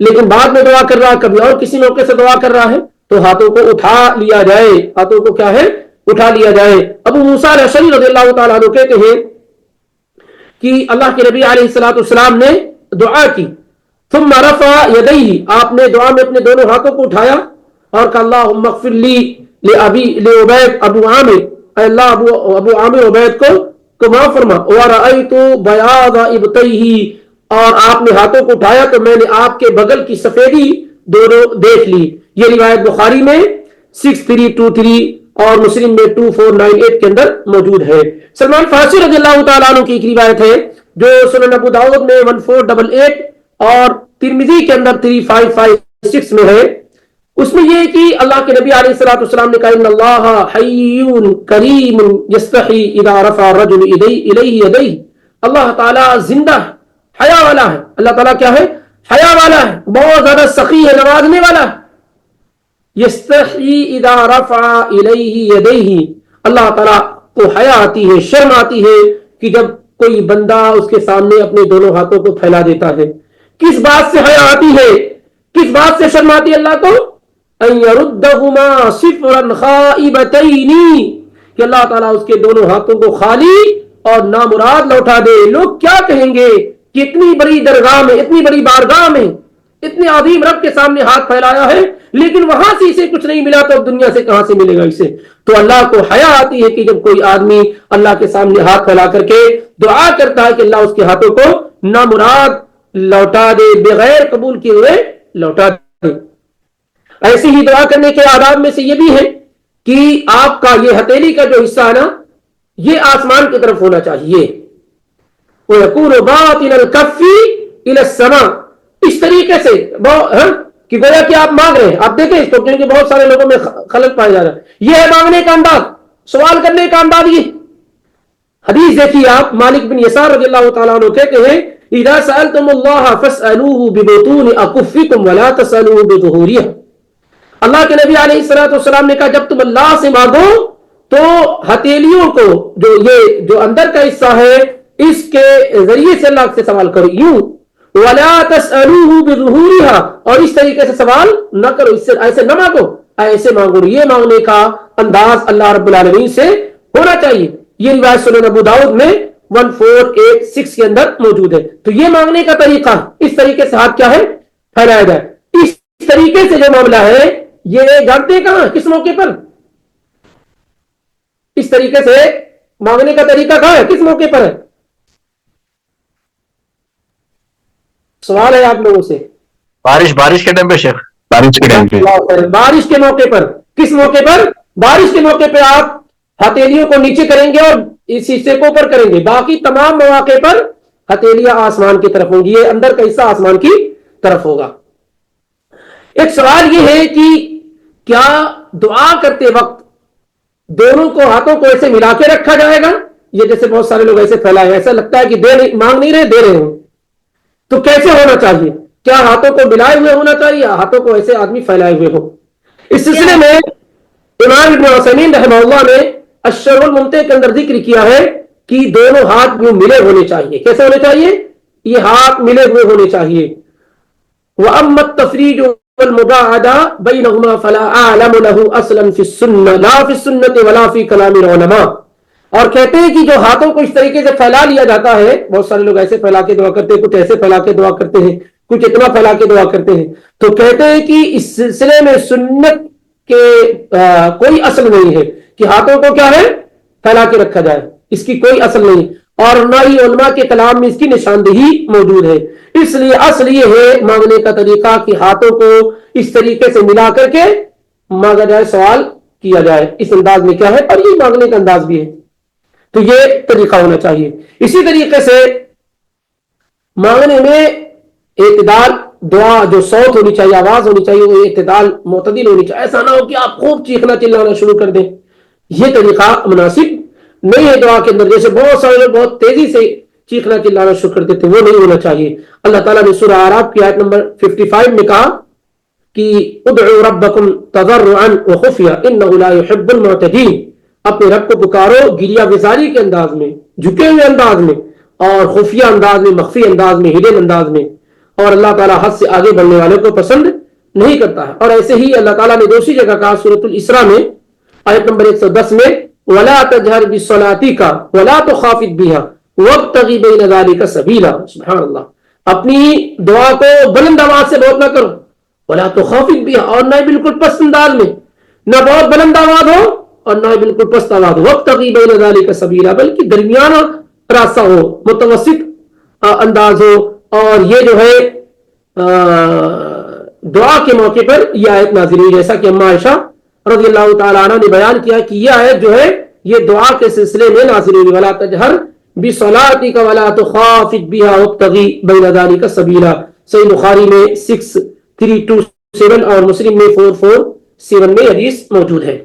لیکن بعد میں دعا کر رہا ہے, کبھی اور کسی موقع سے دعا کر رہا ہے, تو ہاتھوں کو اٹھا لیا جائے, ہاتھوں کو کیا ہے, اٹھا لیا جائے. ابو موسیٰ الاشعری رضی اللہ تعالیٰ عنہ کہتے ہیں کہ اللہ کے نبی علیہ الصلوۃ والسلام نے دعا کی, ثم رفع یدیہ, آپ نے دعا میں اپنے دونوں ہاتھوں کو اٹھایا اور کہا اللہم اغفر لی لعبید ابو عامر, اے اللہ ابو عامر عبید کو معاف فرما. ورأیت بیاض ابطیہ, اور آپ نے ہاتھوں کو اٹھایا تو میں نے آپ کے بغل کی سفیدی دونوں دیکھ لی. یہ روایت بخاری میں 6323 اور مسلم میں 2498 کے اندر موجود ہے. سلمان فارسی رضی اللہ تعالیٰ عنہ کی ایک روایت ہے جو سنن ابو داؤد میں 1488 اور ترمذی کے اندر 3556 میں ہے. اس میں یہ کہ اللہ کے نبی علیہ الصلوۃ والسلام نے کہا ان اللہ حی کریم یستحی اذا رفع الرجل الیہ یدیہ, اللہ تعالیٰ زندہ حیا والا ہے, اللہ تعالیٰ کیا ہے, حیا والا ہے, بہت زیادہ سخی ہے, نوازنے والا ہے. یستحی اذا رفع الیہ یدیہ, اللہ تعالیٰ کو حیا آتی ہے, شرم آتی ہے کہ جب کوئی بندہ اس کے سامنے اپنے دونوں ہاتھوں کو پھیلا دیتا ہے. کس بات سے حیا آتی ہے, کس بات سے شرم آتی ہے اللہ کو, ان یردہما صفرا خائبتین, کہ اللہ تعالیٰ اس کے دونوں ہاتھوں کو خالی اور نامراد لوٹا دے. لوگ کیا کہیں گے کہ اتنی بڑی درگاہ میں, اتنی بڑی بارگاہ میں, اتنے عظیم رب کے سامنے ہاتھ پھیلایا ہے لیکن وہاں سے اسے کچھ نہیں ملا, تو اب دنیا سے کہاں سے ملے گا اسے. تو اللہ کو حیا آتی ہے کہ جب کوئی آدمی اللہ کے سامنے ہاتھ پھیلا کر کے دعا کرتا ہے کہ اللہ اس کے ہاتھوں کو نامراد لوٹا دے, بغیر قبول کیے ہوئے لوٹا دے. ایسی ہی دعا کرنے کے آداب میں سے یہ بھی ہے کہ آپ کا یہ ہتھیلی کا جو حصہ ہے نا, یہ آسمان کی طرف ہونا چاہیے. وَيَكُونُ بَاطِنَ الْكَفِّ إِلَى السَّمَاءِ, اس طریقے سے کہ گویا کہ آپ مانگ رہے ہیں. آپ دیکھیں اس کو, کیونکہ بہت سارے لوگوں میں خلل پایا جا رہا ہے. یہ ہے مانگنے کا انداز, سوال کرنے کا انداز. یہ حدیث دیکھیے آپ, مالک بن یسار رضی اللہ تعالیٰ عنہ کہتے ہیں اذا سألتم اللہ فاسألوه ببطون اکفکم ولا تسألوه بظہورها. اللہ کے نبی علیہ الصلوۃ والسلام نے کہا جب تم اللہ سے مانگو تو ہتھیلیوں کو, جو اندر کا حصہ ہے, اس کے ذریعے سے اللہ سے سوال کرو. یوں ولا تسألوه بظہورها, اور اس طریقے سے سوال نہ کرو, اس سے ایسے نہ مانگو, ایسے مانگو. یہ مانگنے کا انداز اللہ رب العالمین سے ہونا چاہیے. یہ روایت سنن ابو داؤد میں 1486 کے اندر موجود ہے. تو یہ مانگنے کا طریقہ, اس طریقے سے ہاتھ کیا ہے, پھیلایا جائے. اس طریقے سے جو معاملہ ہے یہ جانتے ہیں کہاں, کس موقع پر, اس طریقے سے مانگنے کا طریقہ کہاں ہے, کس موقع پر ہے؟ سوال ہے آپ لوگوں سے. بارش کے ٹائم پہ شیخ, بارش کے ٹائم پہ, بارش کے موقع پر. کس موقع پر؟ بارش کے موقع پہ آپ ہتھیلیوں کو نیچے کریں گے اور اس حصے کو اوپر کریں گے. باقی تمام مواقع پر ہتھیلیاں آسمان کی طرف ہوں گی, یہ اندر کا حصہ آسمان کی طرف ہوگا. ایک سوال یہ ہے کہ کیا دعا کرتے وقت دونوں کو ہاتھوں کو ایسے ملا کے رکھا جائے گا؟ یہ جیسے بہت سارے لوگ ایسے پھیلائے, ایسا لگتا ہے کہ مانگ نہیں رہے, دے رہے ہیں. تو کیسے ہونا چاہیے؟ کیا ہاتھوں کو ملائے ہوئے ہونا چاہیے یا ہاتھوں کو ایسے آدمی پھیلائے ہوئے ہو؟ اس سلسلے میں امام ابن عثیمین رحمہ اللہ نے الشرح الممتع کے اندر ذکر کیا ہے کہ دونوں ہاتھ یوں ملے ہونے چاہیے. کیسے ہونے چاہیے؟ یہ ہاتھ ملے ہوئے ہونے چاہیے. وَأَمَّا التَّفْرِيجُ وَالْمُبَاعَدَةُ بَيْنَهُمَا فَلَا أَعْلَمُ لَهُ أَصْلًا فِي السُّنَّةِ لَا فِي السُّنَّةِ وَلَا فِي كَلَامِ الْعُلَمَاءِ. اور کہتے ہیں کہ جو ہاتھوں کو اس طریقے سے پھیلا لیا جاتا ہے, بہت سارے لوگ ایسے پھیلا کے دعا کرتے ہیں, کچھ ایسے پھیلا کے دعا کرتے ہیں, کچھ اتنا پھیلا کے دعا کرتے ہیں. تو کہتے ہیں کہ اس سلسلے میں سنت کے کوئی اصل نہیں ہے کہ ہاتھوں کو کیا ہے, پھیلا کے رکھا جائے. اس کی کوئی اصل نہیں, اور نہ ہی علماء کے کلام میں اس کی نشاندہی موجود ہے. اس لیے اصل یہ ہے مانگنے کا طریقہ کہ ہاتھوں کو اس طریقے سے ملا کر کے مانگا جائے, سوال کیا جائے. اس انداز میں کیا ہے, اور یہ مانگنے کا انداز بھی ہے. تو یہ طریقہ ہونا چاہیے. اسی طریقے سے مانگنے میں اعتدال, دعا جو صوت ہونی چاہیے, آواز ہونی چاہیے, وہ اعتدال معتدل ہونی چاہیے. ایسا نہ ہو کہ آپ خوب چیخنا چلانا شروع کر دیں, یہ طریقہ مناسب نہیں ہے دعا کے اندر. جیسے بہت سارے لوگ بہت تیزی سے چیخنا چلانا شروع کر دیتے, وہ نہیں ہونا چاہیے. اللہ تعالیٰ نے سورہ اعراف کی آیت نمبر 55 میں کہا کہ ادعوا ربکم تضرعا وخفیا انہ لا يحب المعتدین. اپنے رب کو پکارو گریہ گزاری کے انداز میں, جھکے ہوئے انداز میں, اور خفیہ انداز میں, مخفی انداز میں, ہڈن انداز میں. اور اللہ تعالیٰ حد سے آگے بڑھنے والوں کو پسند نہیں کرتا ہے. اور ایسے ہی اللہ تعالیٰ نے دوسری جگہ کہا سورۃ الاسراء میں آیت نمبر 110 میں وَلَا تَجْهَرْ بِصَلَاتِكَ وَلَا تُخَافِتْ بِهَا وَابْتَغِ بَيْنَ ذَلِكَ سَبِيلًا. سبحان اللہ. اپنی دعا کو بلند آواز سے بہت نہ کرو, وَلَا تُخَافِتْ بِهَا, اور نہ بالکل پست انداز میں, نہ بہت بلند آواز ہو اور نہ بالکل پست آواز ہو. وَابْتَغِ بَيْنَ ذَلِكَ سَبِيلًا, بلکہ درمیانہ راستہ ہو, متوسط انداز ہو. اور یہ جو ہے دعا کے موقع پر یہ آیت نازل ہوئی, جیسا کہ اما عائشہ رضی اللہ تعالی عنہ نے بیان کیا کہ یہ آیت جو ہے یہ دعا کے سلسلے میں نازل ہوئی. وَلَا تَجْهَرْ بِصَلَاتِكَ وَلَا تُخَافِتْ بِهَا وَابْتَغِ بَيْنَ ذَلِكَ سَبِيلًا. صحیح بخاری میں 6327 اور مسلم میں 447 میں حدیث موجود ہے.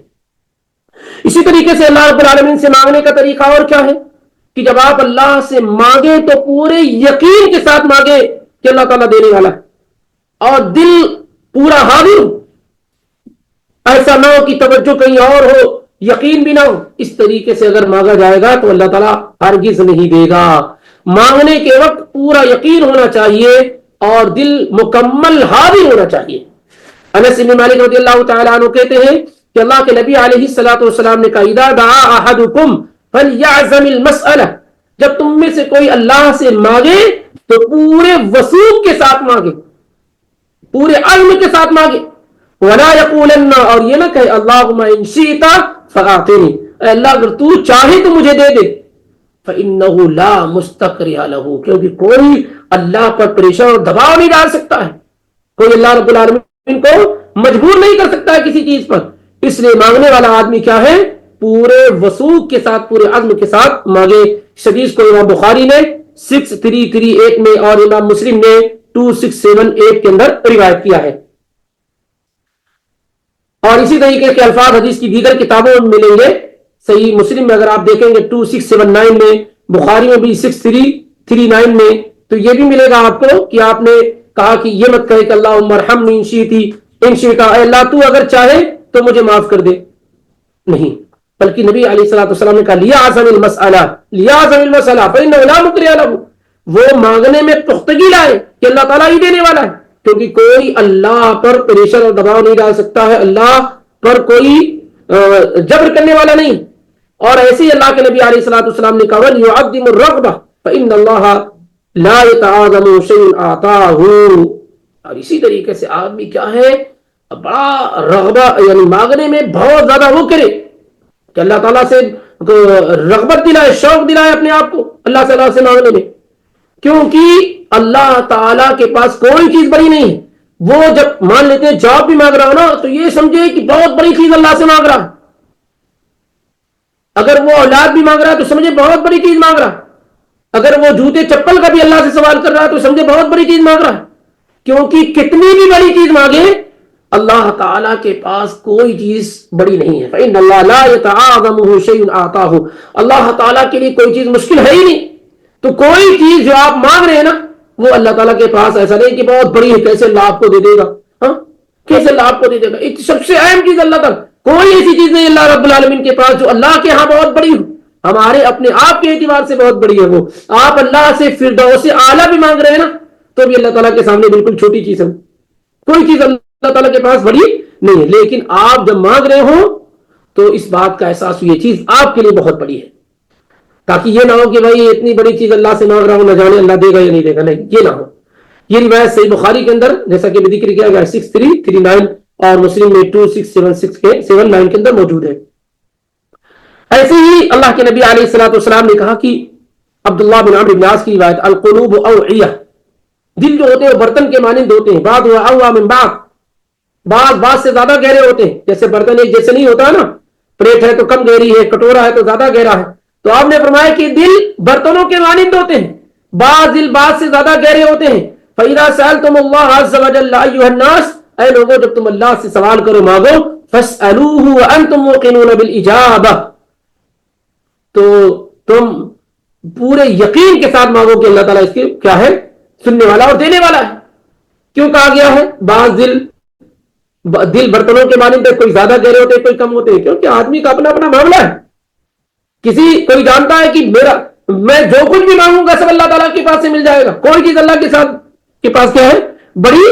اسی طریقے سے اللہ رب العالمین سے مانگنے کا طریقہ اور کیا ہے کہ جب آپ اللہ سے مانگے تو پورے یقین کے ساتھ مانگے کہ اللہ تعالیٰ دینے والا ہے, اور دل پورا حاضر ہو. ایسا نہ ہو کہ توجہ کہیں اور ہو, یقین بھی نہ ہو. اس طریقے سے اگر مانگا جائے گا تو اللہ تعالیٰ ہرگز نہیں دے گا. مانگنے کے وقت پورا یقین ہونا چاہیے اور دل مکمل حاضر ہونا چاہیے. انس بن مالک رضی اللہ تعالیٰ عنہ کہتے ہیں کہ اللہ کے نبی علیہ الصلوۃ والسلام نے کہا اذا دعا احدکم فلیعزم المسألہ, جب تم میں سے کوئی اللہ سے مانگے تو پورے وثوق کے ساتھ مانگے, پورے علم کے ساتھ مانگے. ولا یقولن, اور یہ نہ کہے اللہم ان شئت فاعطنی, اے اللہ اگر تو چاہے تو مجھے دے دے. فانہ لا مستکرہ لہ, کیونکہ کوئی اللہ پر پریشر اور دباؤ نہیں ڈال سکتا ہے, کوئی اللہ رب العالمین کو مجبور نہیں کر سکتا ہے کسی چیز پر. اس لیے مانگنے والا آدمی کیا ہے, پورے وثوق کے ساتھ پورے عزم کے ساتھ مانگے. حدیث کو امام بخاری نے 6338 میں اور امام مسلم نے 2678 کے اندر روایت کیا ہے. اور اسی طریقے کے الفاظ حدیث کی دیگر کتابوں میں ملیں گے. صحیح مسلم میں اگر آپ دیکھیں گے 2679 میں, بخاری میں بھی 6339 میں, تو یہ بھی ملے گا آپ کو کہ آپ نے کہا کہ یہ مت کہے کہ اللہم ارحمنی ان شئت, اے اللہ تو اگر چاہے تو مجھے معاف کر دے. نہیں, بلکہ نبی علیہ الصلوۃ والسلام نے کہا لیعزم المسألہ فإنہ لا مکرہ لہ, وہ مانگنے میں پختگی لائے کہ اللہ تعالیٰ ہی دینے والا ہے, کیونکہ کوئی اللہ پر پریشر اور دباؤ نہیں ڈال سکتا ہے, اللہ پر کوئی جبر کرنے والا نہیں. اور ایسے ہی اللہ کے نبی علیہ الصلوۃ والسلام نے کہا وَلْيُعَظِّمُ الرَّغْبَةَ فَإِنَّ اللَّهَ لَا يَتَعَاظَمُ شَيْءً أَعْطَاهُ. اور اسی طریقے سے آدمی کیا ہے, بڑا رغبہ یعنی مانگنے میں بہت زیادہ وہ کرے کہ اللہ تعالیٰ سے رغبت دلائے, شوق دلائے اپنے آپ کو اللہ سے مانگنے میں, کیونکہ اللہ تعالیٰ کے پاس کوئی چیز بڑی نہیں ہے. وہ جب مان لیتے ہیں جاب بھی مانگ رہا ہو نا تو یہ سمجھے کہ بہت بڑی چیز اللہ سے مانگ رہا ہے. اگر وہ اولاد بھی مانگ رہا ہے تو سمجھے بہت بڑی چیز مانگ رہا ہے. اگر وہ جوتے چپل کا بھی اللہ سے سوال کر رہا ہے تو سمجھے بہت بڑی چیز مانگ رہا ہے. کیونکہ کتنی بھی بڑی چیز مانگے اللہ تعالیٰ کے پاس کوئی چیز بڑی نہیں ہے. فإن اللہ لا يتعاظمه شيء أعطاه, اللہ تعالیٰ کے لیے کوئی چیز مشکل ہے ہی نہیں. تو کوئی چیز جو آپ مانگ رہے ہیں نا وہ اللہ تعالیٰ کے پاس ایسا نہیں کہ بہت بڑی ہے, کیسے اللہ آپ کو دے دے گا, ہاں کیسے اللہ آپ کو دے دے گا. ایک سب سے اہم چیز اللہ تعالیٰ, کوئی ایسی چیز نہیں اللہ رب العالمین کے پاس جو اللہ کے ہاں بہت بڑی ہو. ہمارے اپنے آپ کے اعتبار سے بہت بڑی ہے وہ. آپ اللہ سے فردوس اعلیٰ بھی مانگ رہے ہیں نا تو بھی اللہ تعالیٰ کے سامنے بالکل چھوٹی چیز ہے. کوئی چیز اللہ تعالیٰ کے پاس بڑی نہیں ہے. لیکن آپ جب مانگ رہے ہو تو اس بات کا احساس ہو یہ چیز آپ کے لیے بہت بڑی ہے, تاکہ یہ نہ ہو کہ بھائی اتنی بڑی چیز اللہ سے مانگ رہا ہوں, نہ جانے اللہ دے گا یا نہیں دے گا. نہیں, یہ نہ ہو. یہ روایت صحیح بخاری کے اندر جیسا کہ ذکر کیا گیا 6339 اور مسلم میں 2679 کے اندر موجود ہے. ایسے ہی اللہ کے نبی علیہ الصلوۃ والسلام نے کہا کہ عبداللہ بن عمرو بن عاص کی روایت القلوب اوعیہ, دل جو ہوتے ہیں برتن کے مانند ہوتے ہیں. بعض اوعیٰ من بعض, بعض سے زیادہ گہرے ہوتے ہیں. جیسے برتن ایک جیسے نہیں ہوتا نا, پلیٹ ہے تو کم گہری ہے, کٹورا ہے تو زیادہ گہرا ہے. تو آپ نے فرمایا کہ دل برتنوں کے مانند ہوتے ہیں, بعض دل بعض سے زیادہ گہرے ہوتے ہیں. فَإِذَا سَأَلْتُمُ اللَّهَ عَزَّ وَجَلَّ أَيُّهَا النَّاسِ, اے لوگوں جب تم اللہ سے سوال کرو مانگو, فَاسْأَلُوهُ وَأَنْتُمْ مُوقِنُونَ بِالْإِجَابَةِ, تو تم پورے یقین کے ساتھ مانگو کہ اللہ تعالیٰ اس کے کیا ہے, سننے والا اور دینے والا ہے. کیوں کہا گیا ہے بعض دل برتنوں کے مانند ہے, کوئی زیادہ گہرے ہوتے ہیں کوئی کم ہوتے ہیں؟ کیونکہ آدمی کا اپنا اپنا معاملہ ہے. کوئی جانتا ہے کہ میں جو کچھ بھی مانگوں گا سب اللہ تعالیٰ کے پاس سے مل جائے گا, کوئی چیز اللہ کے ساتھ کے پاس کیا ہے؟ بڑی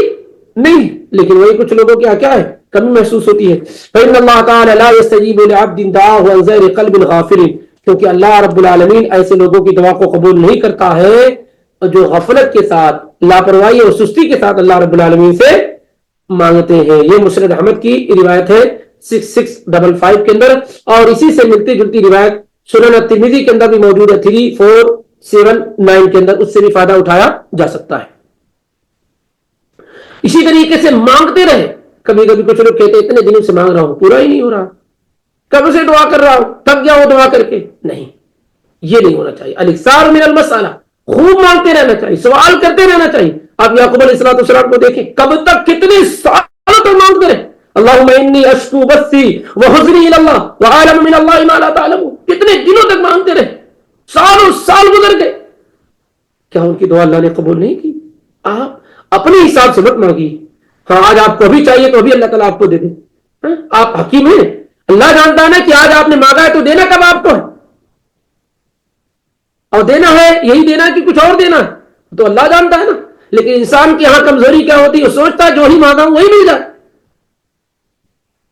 نہیں، لیکن وہی کچھ لوگوں کیا کیا ہے؟ کمی محسوس ہوتی ہے. فإن اللہ تعالی لا يستجیب لعبد دعاه عن ظاہر قلب غافل، کیونکہ اللہ رب العالمین ایسے لوگوں کی دعا کو قبول نہیں کرتا ہے جو غفلت کے ساتھ، لاپرواہی اور سستی کے ساتھ اللہ رب العالمین سے مانگتے ہیں. یہ مسند احمد کی روایت ہے 6655 کے اندر، اور اسی سے ملتی جلتی روایت سنن ترمذی کے اندر بھی موجود ہے 3479 کے اندر، اس سے بھی فائدہ اٹھایا جا سکتا ہے. اسی طریقے سے مانگتے رہے. کبھی کبھی کچھ لوگ کہتے ہیں اتنے دنوں سے مانگ رہا ہوں پورا ہی نہیں ہو رہا، کب سے دعا کر رہا ہوں، تھک گیا ہوں دعا کر کے. نہیں، یہ نہیں ہونا چاہیے. الاکثار من المسألہ، خوب مانگتے رہنا چاہیے، سوال کرتے رہنا چاہیے. آپ یعقوب علیہ السلام کو دیکھیں، کب تک کتنے سالوں تک مانگتے رہے. اللہم انی اشکو بثی وحزنی الی اللہ وعالم من اللہ ما لا تعلمون. کتنے دنوں تک مانگتے رہے، سالوں سال گزر گئے. کیا ان کی دعا اللہ نے قبول نہیں کی؟ آپ اپنے حساب سے مت مانگیے. ہاں آج آپ کو بھی چاہیے تو ابھی اللہ تعالیٰ آپ کو دے دے. آپ حکیم ہیں، اللہ جانتا ہے نا کہ آج آپ نے مانگا ہے تو دینا کب آپ کو ہے، اور دینا ہے یہی دینا کہ کچھ اور دینا ہے تو اللہ جانتا ہے نا. لیکن انسان کی یہاں کمزوری کیا ہوتی ہے، وہ سوچتا ہے جو ہی مانگا ہوں وہی مل جائے.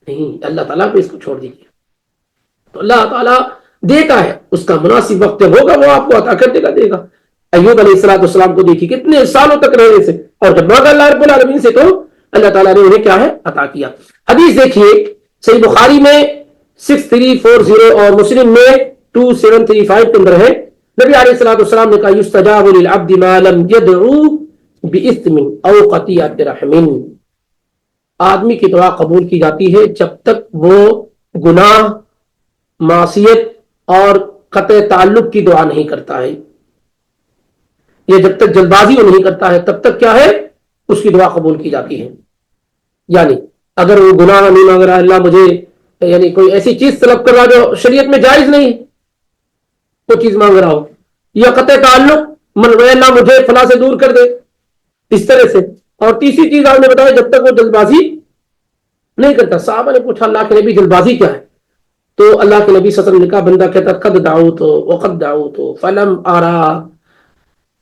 نہیں، اللہ تعالیٰ کو اس کو چھوڑ دیجیے. تو اللہ تعالیٰ دیتا ہے، اس کا مناسب وقت جب ہوگا وہ آپ کو عطا کر دے گا. ایوب علیہ السلام کو دیکھیے کتنے سالوں تک رہنے سے، اور جب مانگا اللہ رب العالمین سے تو اللہ تعالیٰ نے انہیں کیا ہے عطا کیا. حدیث دیکھیے صحیح بخاری میں 6340 اور مسلم میں 2735 کے اندر ہے. نبی علیہ السلام نے کہا یستجاب للعبد ما لم يدعو باسم او قطیعۃ رحم. آدمی کی دعا قبول کی جاتی ہے جب تک وہ گناہ، معصیت اور قطع تعلق کی دعا نہیں کرتا ہے. یہ جب تک جلد بازی نہیں کرتا ہے تب تک کیا ہے اس کی دعا قبول کی جاتی ہے. یعنی اگر وہ گناہ نہیں مانگ رہا اللہ مجھے، یعنی کوئی ایسی چیز طلب کر رہا جو شریعت میں جائز نہیں، وہ چیز مانگ رہا ہو، یا قطع تعلق اللہ مجھے فلاں سے دور کر دے، اس طرح سے. اور تیسری چیز آپ نے بتایا جب تک وہ جلد بازی نہیں کرتا. صحابہ نے پوچھا اللہ کے نبی جلد بازی کیا ہے؟ تو اللہ کے نبی صلی اللہ علیہ وسلم نے کہا بندہ کہتا قد دعوت وقد دعوت فلم آرا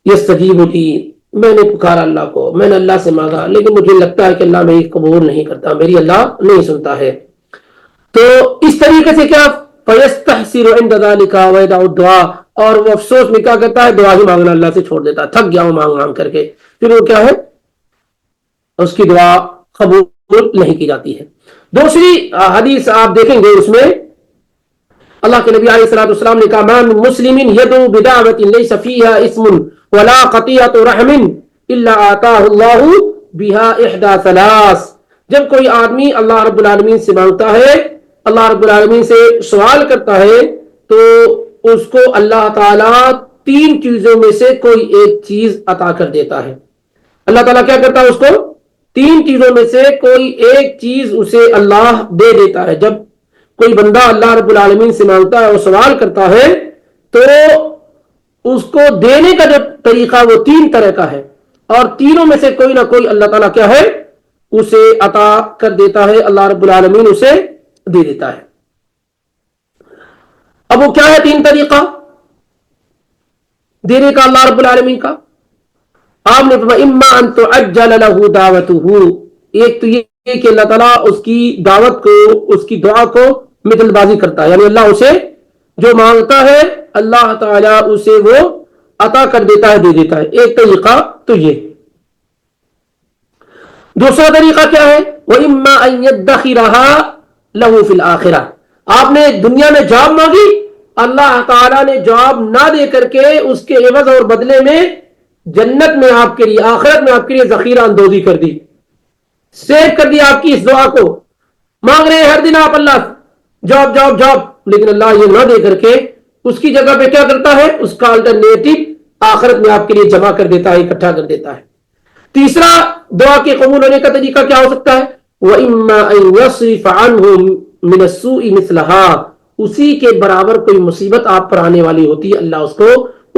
یستجیب لی، میں نے پکارا اللہ کو، میں نے اللہ سے مانگا لیکن مجھے لگتا ہے کہ اللہ میری قبول نہیں کرتا، میری اللہ نہیں سنتا ہے. تو اس طریقے سے کیا فیستحسر عند ذلک ویدع الدعاء، اور وہ افسوس میں کیا کرتا ہے دعا ہی مانگنا اللہ سے چھوڑ دیتا ہے. تھک گیا ہوں مانگ مانگ کر کے، پھر وہ کیا ہے اس کی دعا قبول نہیں کی جاتی ہے. دوسری حدیث آپ دیکھیں گے اس میں اللہ کے نبی علیہ السلام نے کہا ما من مسلم يدعو بدعوة ليس فيها اسم ولا قطيعة رحم الا آتاه الله بها احدى ثلاث. جب کوئی آدمی اللہ رب العالمین سے مانگتا ہے، اللہ رب العالمین سے سوال کرتا ہے، تو اس کو اللہ تعالیٰ تین چیزوں میں سے کوئی ایک چیز عطا کر دیتا ہے. اللہ تعالیٰ کیا کرتا ہے اس کو تین چیزوں میں سے کوئی ایک چیز اسے اللہ دے دیتا ہے. جب کوئی بندہ اللہ رب العالمین سے مانگتا ہے اور سوال کرتا ہے تو اس کو دینے کا جو طریقہ وہ تین طرح کا ہے، اور تینوں میں سے کوئی نہ کوئی اللہ تعالیٰ کیا ہے اسے عطا کر دیتا ہے، اللہ رب العالمین اسے دے دیتا ہے. اب وہ کیا ہے تین طریقہ دینے کا اللہ رب العالمین کا؟ آپ نے فرمایا اما ان تعجل له دعوته، ایک تو یہ کہ اللہ تعالیٰ اس کی دعوت کو، اس کی دعا کو میں جلد بازی کرتا ہے، یعنی اللہ اسے جو مانگتا ہے اللہ تعالیٰ اسے وہ عطا کر دیتا ہے، دے دیتا ہے. ایک طریقہ تو یہ. دوسرا طریقہ کیا ہے وَإِمَّا أَن يَدَّخِرَهَا لَهُ فِي الْآخِرَةِ. آپ نے دنیا میں جاب مانگی، اللہ تعالیٰ نے جاب نہ دے کر کے اس کے عوض اور بدلے میں جنت میں آپ کے لیے، آخرت میں آپ کے لیے ذخیرہ اندوزی کر دی، سیو کر دی آپ کی اس دعا کو. مانگ رہے ہیں ہر دن آپ اللہ جاب جاب جاب، لیکن اللہ یہ نہ دے کر کے اس کی جگہ پہ کیا کرتا ہے اس کا الٹرنیٹو آخرت میں آپ کے لیے جمع کر دیتا ہے، اکٹھا کر دیتا ہے. تیسرا دعا کے قبول ہونے کا طریقہ کیا ہو سکتا ہے وَإِمَّا أَن يَصْرِفَ عَنْهُ مِنَ السُّوءِ مِثْلَهَا، اسی کے برابر کوئی مصیبت آپ پر آنے والی ہوتی ہے اللہ اس کو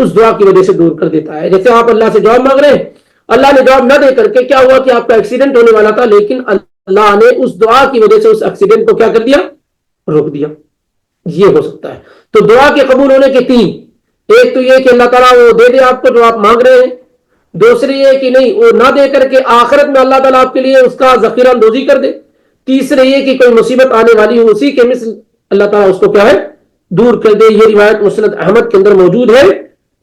اس دعا کی وجہ سے دور کر دیتا ہے. جیسے آپ اللہ سے جواب مانگ رہے ہیں، اللہ نے جواب نہ دے کر کے کیا ہوا کہ آپ کا ایکسیڈنٹ ہونے والا تھا، لیکن اللہ نے اس دعا کی وجہ سے اس ایکسیڈنٹ کو کیا کر دیا روک دیا. یہ ہو سکتا ہے. تو دعا کے قبول ہونے کے تین، ایک تو یہ کہ اللہ تعالیٰ وہ دے دے آپ کو جو آپ مانگ رہے ہیں، دوسری یہ کہ نہیں وہ نہ دے کر کے آخرت میں اللہ تعالیٰ آپ کے لیے اس کا ذخیرہ اندوزی کر دے. تیسرے یہ کہ کوئی مصیبت آنے والی ہو اسی کے مثل اللہ تعالیٰ اس کو کیا ہے دور کر دے. یہ روایت مسند احمد کے اندر موجود ہے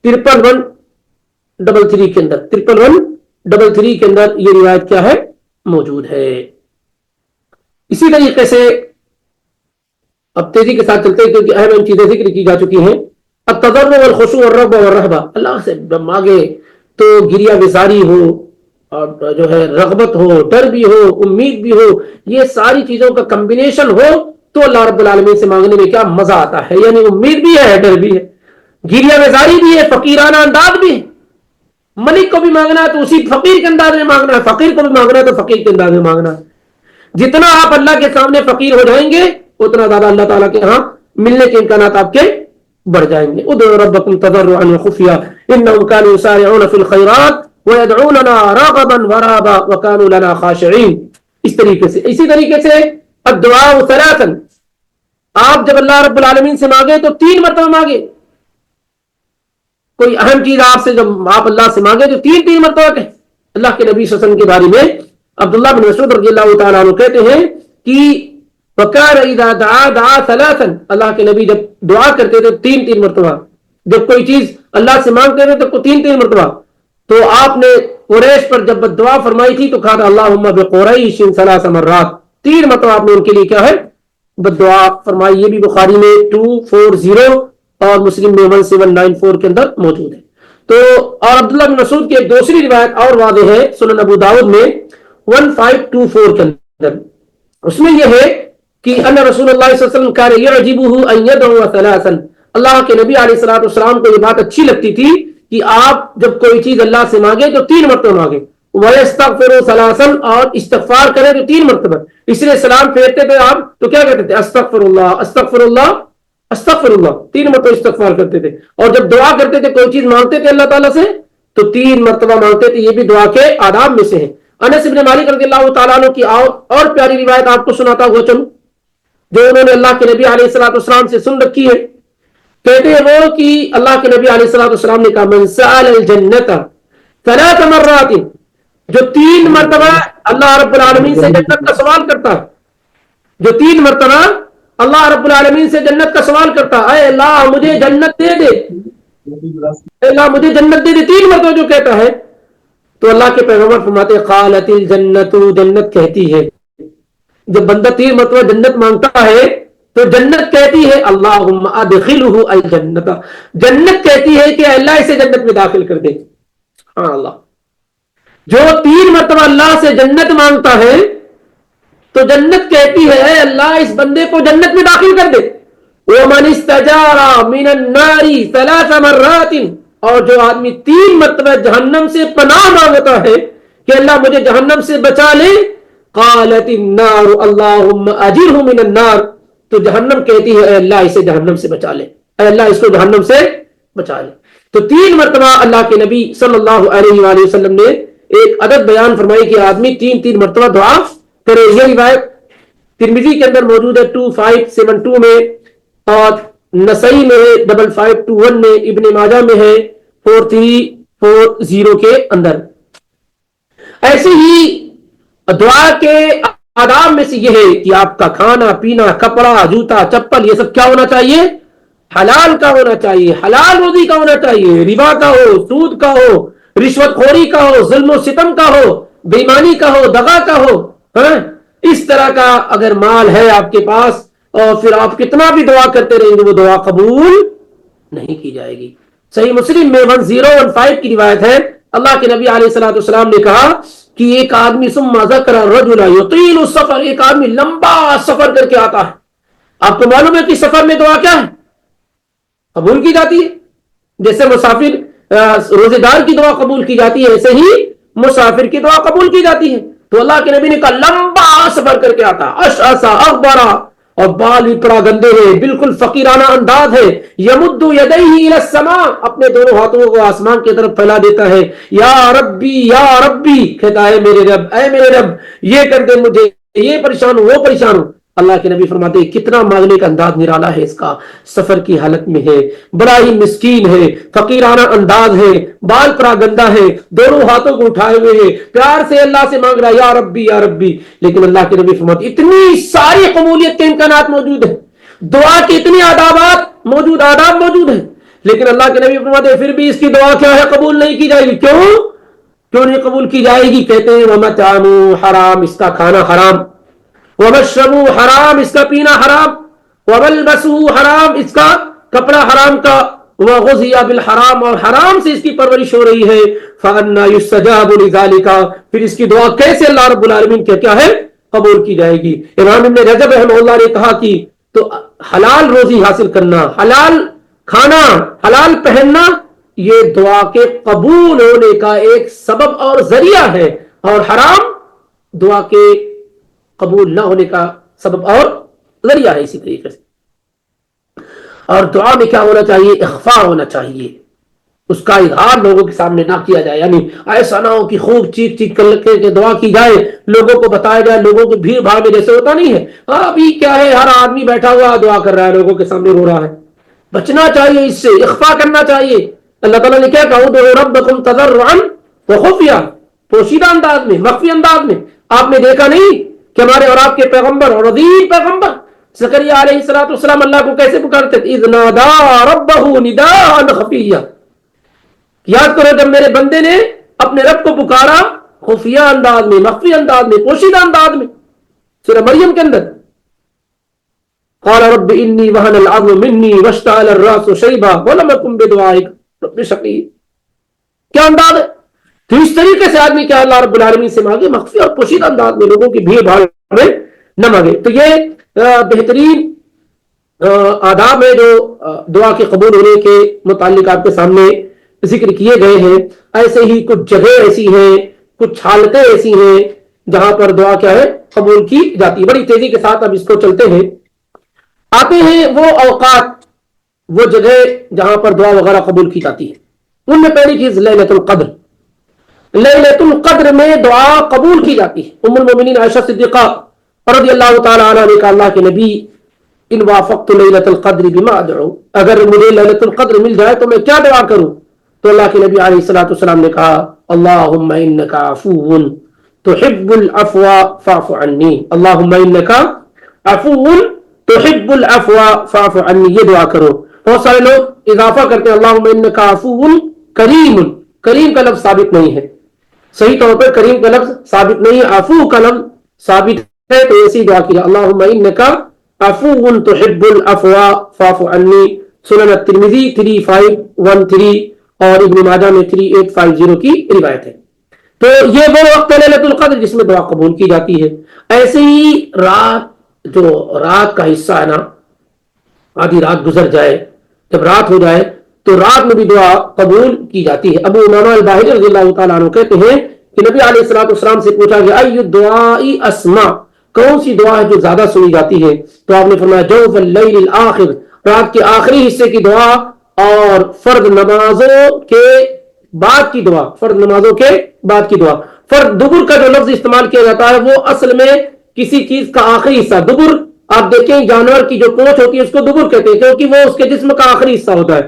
53,133 کے اندر 53,133 کے اندر یہ روایت کیا ہے موجود ہے. اسی طریقے سے اب تیزی کے ساتھ چلتے ہیں کیونکہ اہم چیزیں ذکر کی جا چکی ہیں. التضرع والخشوع والرغبہ والرہبہ, اللہ سے مانگے تو گریہ وزاری ہو اور جو ہے رغبت ہو, ڈر بھی ہو, امید بھی ہو, یہ ساری چیزوں کا کمبینیشن ہو تو اللہ رب العالمین سے مانگنے میں کیا مزہ آتا ہے. یعنی امید بھی ہے, ڈر بھی ہے, گریہ وزاری بھی ہے, فقیرانہ انداز بھی ہے. ملک کو بھی مانگنا ہے تو اسی فقیر کے انداز میں مانگنا ہے, فقیر کو بھی مانگنا ہے تو فقیر کے انداز میں مانگنا ہے. جتنا آپ اللہ کے سامنے فقیر ہو جائیں گے اتنا زیادہ اللہ تعالیٰ کے ہاں ملنے کے امکانات آپ کے بڑھ جائیں گے. ادعوا ربکم تضرعا وخفیا انهم كانوا يسارعون في الخيرات ويدعوننا رغبا ورهبا وكانوا لنا خاشعين. اس طریقے سے اسی طریقے سے الدعاء ثلاثا, آپ جب اللہ رب العالمین سے مانگے تو 3 مرتبہ مانگے. کوئی اہم چیز آپ سے جب آپ اللہ سے مانگے تو 3 مرتبہ کہیں. اللہ کے نبی صلی اللہ علیہ وسلم کے بارے میں عبداللہ بن مسعود رضی اللہ تعالیٰ عنہ کہتے ہیں کہ وَكَانَ إِذَا دَعَا دَعَا ثَلَاثًا, اللہ کے نبی جب دعا کرتے تھے 3 مرتبہ, جب کوئی چیز اللہ سے مانگتے تھے تو 3 مرتبہ. تو آپ نے قریش پر جب دعا فرمائی تھی تو کہا تھا اللہم بقریش 3 مرات, 3 مرتبہ آپ نے ان کے لیے کیا ہے بد دعا فرمائی. یہ بھی بخاری میں 240 اور مسلم میں 1794 کے اندر موجود ہے. تو اور عبداللہ بن مسعود کی ایک دوسری روایت اور واضح ہے سنن ابو داؤد میں 1524 کے اندر, اس میں یہ ہے کہ ان رسول اللہ صلی اللہ علیہ وسلم کان یعجبہ ان یدعو ثلاثا, اللہ کے نبی علیہ الصلوۃ والسلام کو یہ بات اچھی لگتی تھی کہ آپ جب کوئی چیز اللہ سے مانگے تو 3 مرتبہ مانگے, وَيَسْتَغْفِرُ ثَلَاثًا, اور استغفار کرے تو 3 مرتبہ. اس لیے سلام پھیرتے تھے آپ تو کیا کہتے تھے استغفر اللہ استغفر اللہ استغفر اللہ, 3 مرتبہ استغفار کرتے تھے. اور جب دعا کرتے تھے کوئی چیز مانگتے تھے اللہ تعالیٰ سے تو 3 مرتبہ مانگتے تھے. یہ بھی دعا کے آداب میں سے ہے. انس بن مالک رضی اللہ تعالیٰ عنہ کی اور پیاری روایت آپ کو سناتا ہوا چلوں جو انہوں نے اللہ کے نبی علیہ الصلوۃ والسلام سے سن رکھی ہے. کہتے ہیں وہ کہ اللہ کے نبی علیہ الصلوۃ والسلام نے کہا من سأل الجنۃ 3 مرات, جو 3 مرتبہ اللہ رب العالمین سے جنت کا سوال کرتا ہے, جو 3 مرتبہ اللہ رب العالمین سے جنت کا سوال کرتا ہے, اے اللہ مجھے جنت دے دے, اے اللہ مجھے جنت دے دے, 3 مرتبہ جو کہتا ہے تو اللہ کے پیغمبر فرماتے قالت الجنت, جنت کہتی ہے. جب بندہ 3 مرتبہ جنت مانگتا ہے تو جنت کہتی ہے اللہم ادخلہ الجنت, جنت کہتی ہے کہ اللہ اسے جنت میں داخل کر دے. سبحان اللہ, جو 3 مرتبہ اللہ سے جنت مانگتا ہے تو جنت کہتی ہے اے اللہ اس بندے کو جنت میں داخل کر دے. ومن استجار من النار 3 مرات, اور جو آدمی 3 مرتبہ جہنم سے پناہ مانگتا ہے کہ اللہ مجھے جہنم سے بچا لے, قالت النار اللہم اجرہ من النار, تو جہنم کہتی ہے اے اللہ اسے جہنم سے بچا لے, اے اللہ اس کو جہنم سے بچا لے. تو 3 مرتبہ اللہ کے نبی صلی اللہ علیہ وآلہ وسلم نے ایک عدد بیان فرمائی کہ آدمی 3 مرتبہ دعا کرے. یہ روایت ترمذی کے اندر موجود ہے 2572 میں, اور نسائی میں ہے 5521 میں, ابن ماجہ میں ہے 4340 کے اندر. ایسے ہی دعا کے آداب میں سے یہ ہے کہ آپ کا کھانا پینا کپڑا جوتا چپل یہ سب کیا ہونا چاہیے حلال کا ہونا چاہیے, حلال روزی کا ہونا چاہیے, ربا کا ہو, سود کا ہو, رشوت خوری کا ہو, ظلم و ستم کا ہو, بے ایمانی کا ہو, دغا کا ہو. اس طرح کا اگر مال ہے آپ کے پاس اور پھر آپ کتنا بھی دعا کرتے رہیں گے وہ دعا قبول نہیں کی جائے گی. صحیح مسلم میں 1015 کی روایت ہے, اللہ کے نبی علیہ الصلوۃ والسلام نے کہا کہ ایک آدمی ثم ذکر الرجل یطیل السفر, ایک آدمی لمبا سفر کر کے آتا ہے. آپ کو معلوم ہے کہ سفر میں دعا کیا ہے قبول کی جاتی ہے. جیسے مسافر روزے دار کی دعا قبول کی جاتی ہے ایسے ہی مسافر کی دعا قبول کی جاتی ہے. تو اللہ کے نبی نے کہا لمبا سفر کر کے آتا, اشعث اغبرا, اور بال بھی بڑا گندے ہیں, بالکل فقیرانہ انداز ہے. یمد یدیہ الی السماء, اپنے دونوں ہاتھوں کو آسمان کی طرف پھیلا دیتا ہے. یا ربی کہتا ہے میرے رب, اے میرے رب یہ کر دے مجھے, یہ پریشان ہوں وہ پریشان ہوں. اللہ کے نبی فرماتے ہیں کتنا مانگنے کا انداز نرالا ہے اس کا، سفر کی حالت میں ہے، بڑا ہی مسکین ہے، فقیرانہ انداز ہے، بال پراگندہ ہے، دونوں ہاتھوں کو اٹھائے ہوئے ہے، پیار سے اللہ سے مانگ رہا ہے یا ربی یا ربی. لیکن اللہ کے نبی فرماتے اتنی ساری قبولیت کے امکانات موجود ہیں، دعا کے اتنے آداب موجود ہیں، لیکن اللہ کے نبی فرماتے ہیں پھر بھی اس کی دعا کیا ہے، قبول نہیں کی جائے گی. کیوں نہیں قبول کی جائے گی؟ کہتے ہیں وَمَطْعَمُهُ حرام، اس کا کھانا حرام، وَمَشْرَبُهُ حرام، اس کا پینا حرام، وَمَلْبَسُهُ حرام، اس کا کپڑا حرام کا، وَغُذِيَ بِالْحَرام، اور حرام سے اس کی پرورش ہو رہی ہے. فَأَنَّى يُسْتَجَابُ لِذَلِكَ، پھر اس کی دعا کیسے اللہ رب العالمین کیا ہے قبول کی جائے گی؟ امام ابن رجب رحمہ اللہ نے کہا کہ تو حلال روزی حاصل کرنا، حلال کھانا، حلال پہننا، یہ دعا کے قبول ہونے کا ایک سبب اور ذریعہ ہے، اور حرام دعا کے قبول نہ ہونے کا سبب اور ذریعہ ہے. اسی طریقے سے اور دعا میں کیا ہونا چاہیے؟ اخفا ہونا چاہیے، اس کا اظہار لوگوں کے سامنے نہ کیا جائے. یعنی ایسا نہ ہو کہ خوب چیخ چیخ کر کے دعا کی جائے، لوگوں کو بتایا جائے، لوگوں کی بھیڑ بھاڑ میں جیسے ہوتا نہیں ہے ابھی کیا ہے ہر آدمی بیٹھا ہوا دعا کر رہا ہے، لوگوں کے سامنے رو رہا ہے. بچنا چاہیے اس سے، اخفا کرنا چاہیے. اللہ تعالیٰ نے کیا کہا ادعوا ربکم تضرعا وخفیا، پوشیدہ انداز میں، مخفی انداز میں. آپ نے دیکھا نہیں کہ ہمارے اور آپ کے پیغمبر اور عظیم پیغمبر زکریا علیہ السلام اللہ کو کیسے پکارتے تھے؟ اذ نادى ربه نداء خفیا. یاد کرو جب میرے بندے نے اپنے رب کو پکارا خفیہ انداز میں، مخفی انداز میں، پوشیدہ انداز میں. سورہ مریم کے اندر قال رب انی وهن العظم مني واشتعل الراس شيبا ولم اكن بدعائك رب شقيا. کیا انداز ہے؟ تو اس طریقے سے آدمی کیا اللہ رب العالمین سے مانگے، مخفی اور پوشیدہ انداز میں، لوگوں کی بھیڑ بھاڑ میں نہ مانگے. تو یہ بہترین آداب ہے جو دعا کے قبول ہونے کے متعلق آپ کے سامنے ذکر کیے گئے ہیں. ایسے ہی کچھ جگہ ایسی ہیں، کچھ حالتیں ایسی ہیں جہاں پر دعا کیا ہے قبول کی جاتی ہے. بڑی تیزی کے ساتھ اب اس کو چلتے ہیں. آتے ہیں وہ اوقات، وہ جگہ جہاں پر دعا وغیرہ قبول کی جاتی ہے. ان میں پہلی چیز لیلۃ القدر. لیلۃ القدر میں دعا قبول کی جاتی ہے. ام المومنین عائشہ صدیقہ رضی اللہ تعالی عنہا نے کہا اللہ کے نبی ان وافقت لیلۃ القدر بما ادعو، اگر مجھے لیلۃ القدر مل جائے تو میں کیا دعا کروں؟ تو اللہ کے نبی علیہ الصلوۃ والسلام نے کہا اللہم انک عفو تحب العفو فاعف عنی، اللہم انک عفو تحب العفو فاعف عنی، یہ دعا کرو. بہت سارے لوگ اضافہ کرتے ہیں اللہم انک عفو کریم. کریم کا لفظ ثابت نہیں ہے، صحیح طور پر کریم کا لفظ ثابت نہیں ہے، عفو کا لفظ ثابت ہے. تو ایسی دعا کی اللہم انک عفو تحب العفو فاعف عنی. سنن الترمذی 3513 اور ابن ماجہ میں 3850 کی روایت ہے. تو یہ وہ وقت ہے لیلۃ القدر جس میں دعا قبول کی جاتی ہے. ایسے ہی رات، جو رات کا حصہ ہے نا، آدھی رات گزر جائے، جب رات ہو جائے تو رات میں بھی دعا قبول کی جاتی ہے. ابو امامہ الباہلی رضی اللہ تعالیٰ عنہ کہتے ہیں کہ نبی علیہ الصلوۃ والسلام سے پوچھا گیا ای الدعاء اسمع، کون سی دعا ہے جو زیادہ سنی جاتی ہے؟ تو آپ نے فرمایا جوف اللیل الاخر، رات کے آخری حصے کی دعا اور فرض نمازوں کے بعد کی دعا. فرض نمازوں کے بعد کی دعا. فرض دبر کا جو لفظ استعمال کیا جاتا ہے وہ اصل میں کسی چیز کا آخری حصہ. دبر آپ دیکھیں جانور کی جو پونچھ ہوتی ہے اس کو دبر کہتے ہیں کیونکہ وہ اس کے جسم کا آخری حصہ ہوتا ہے.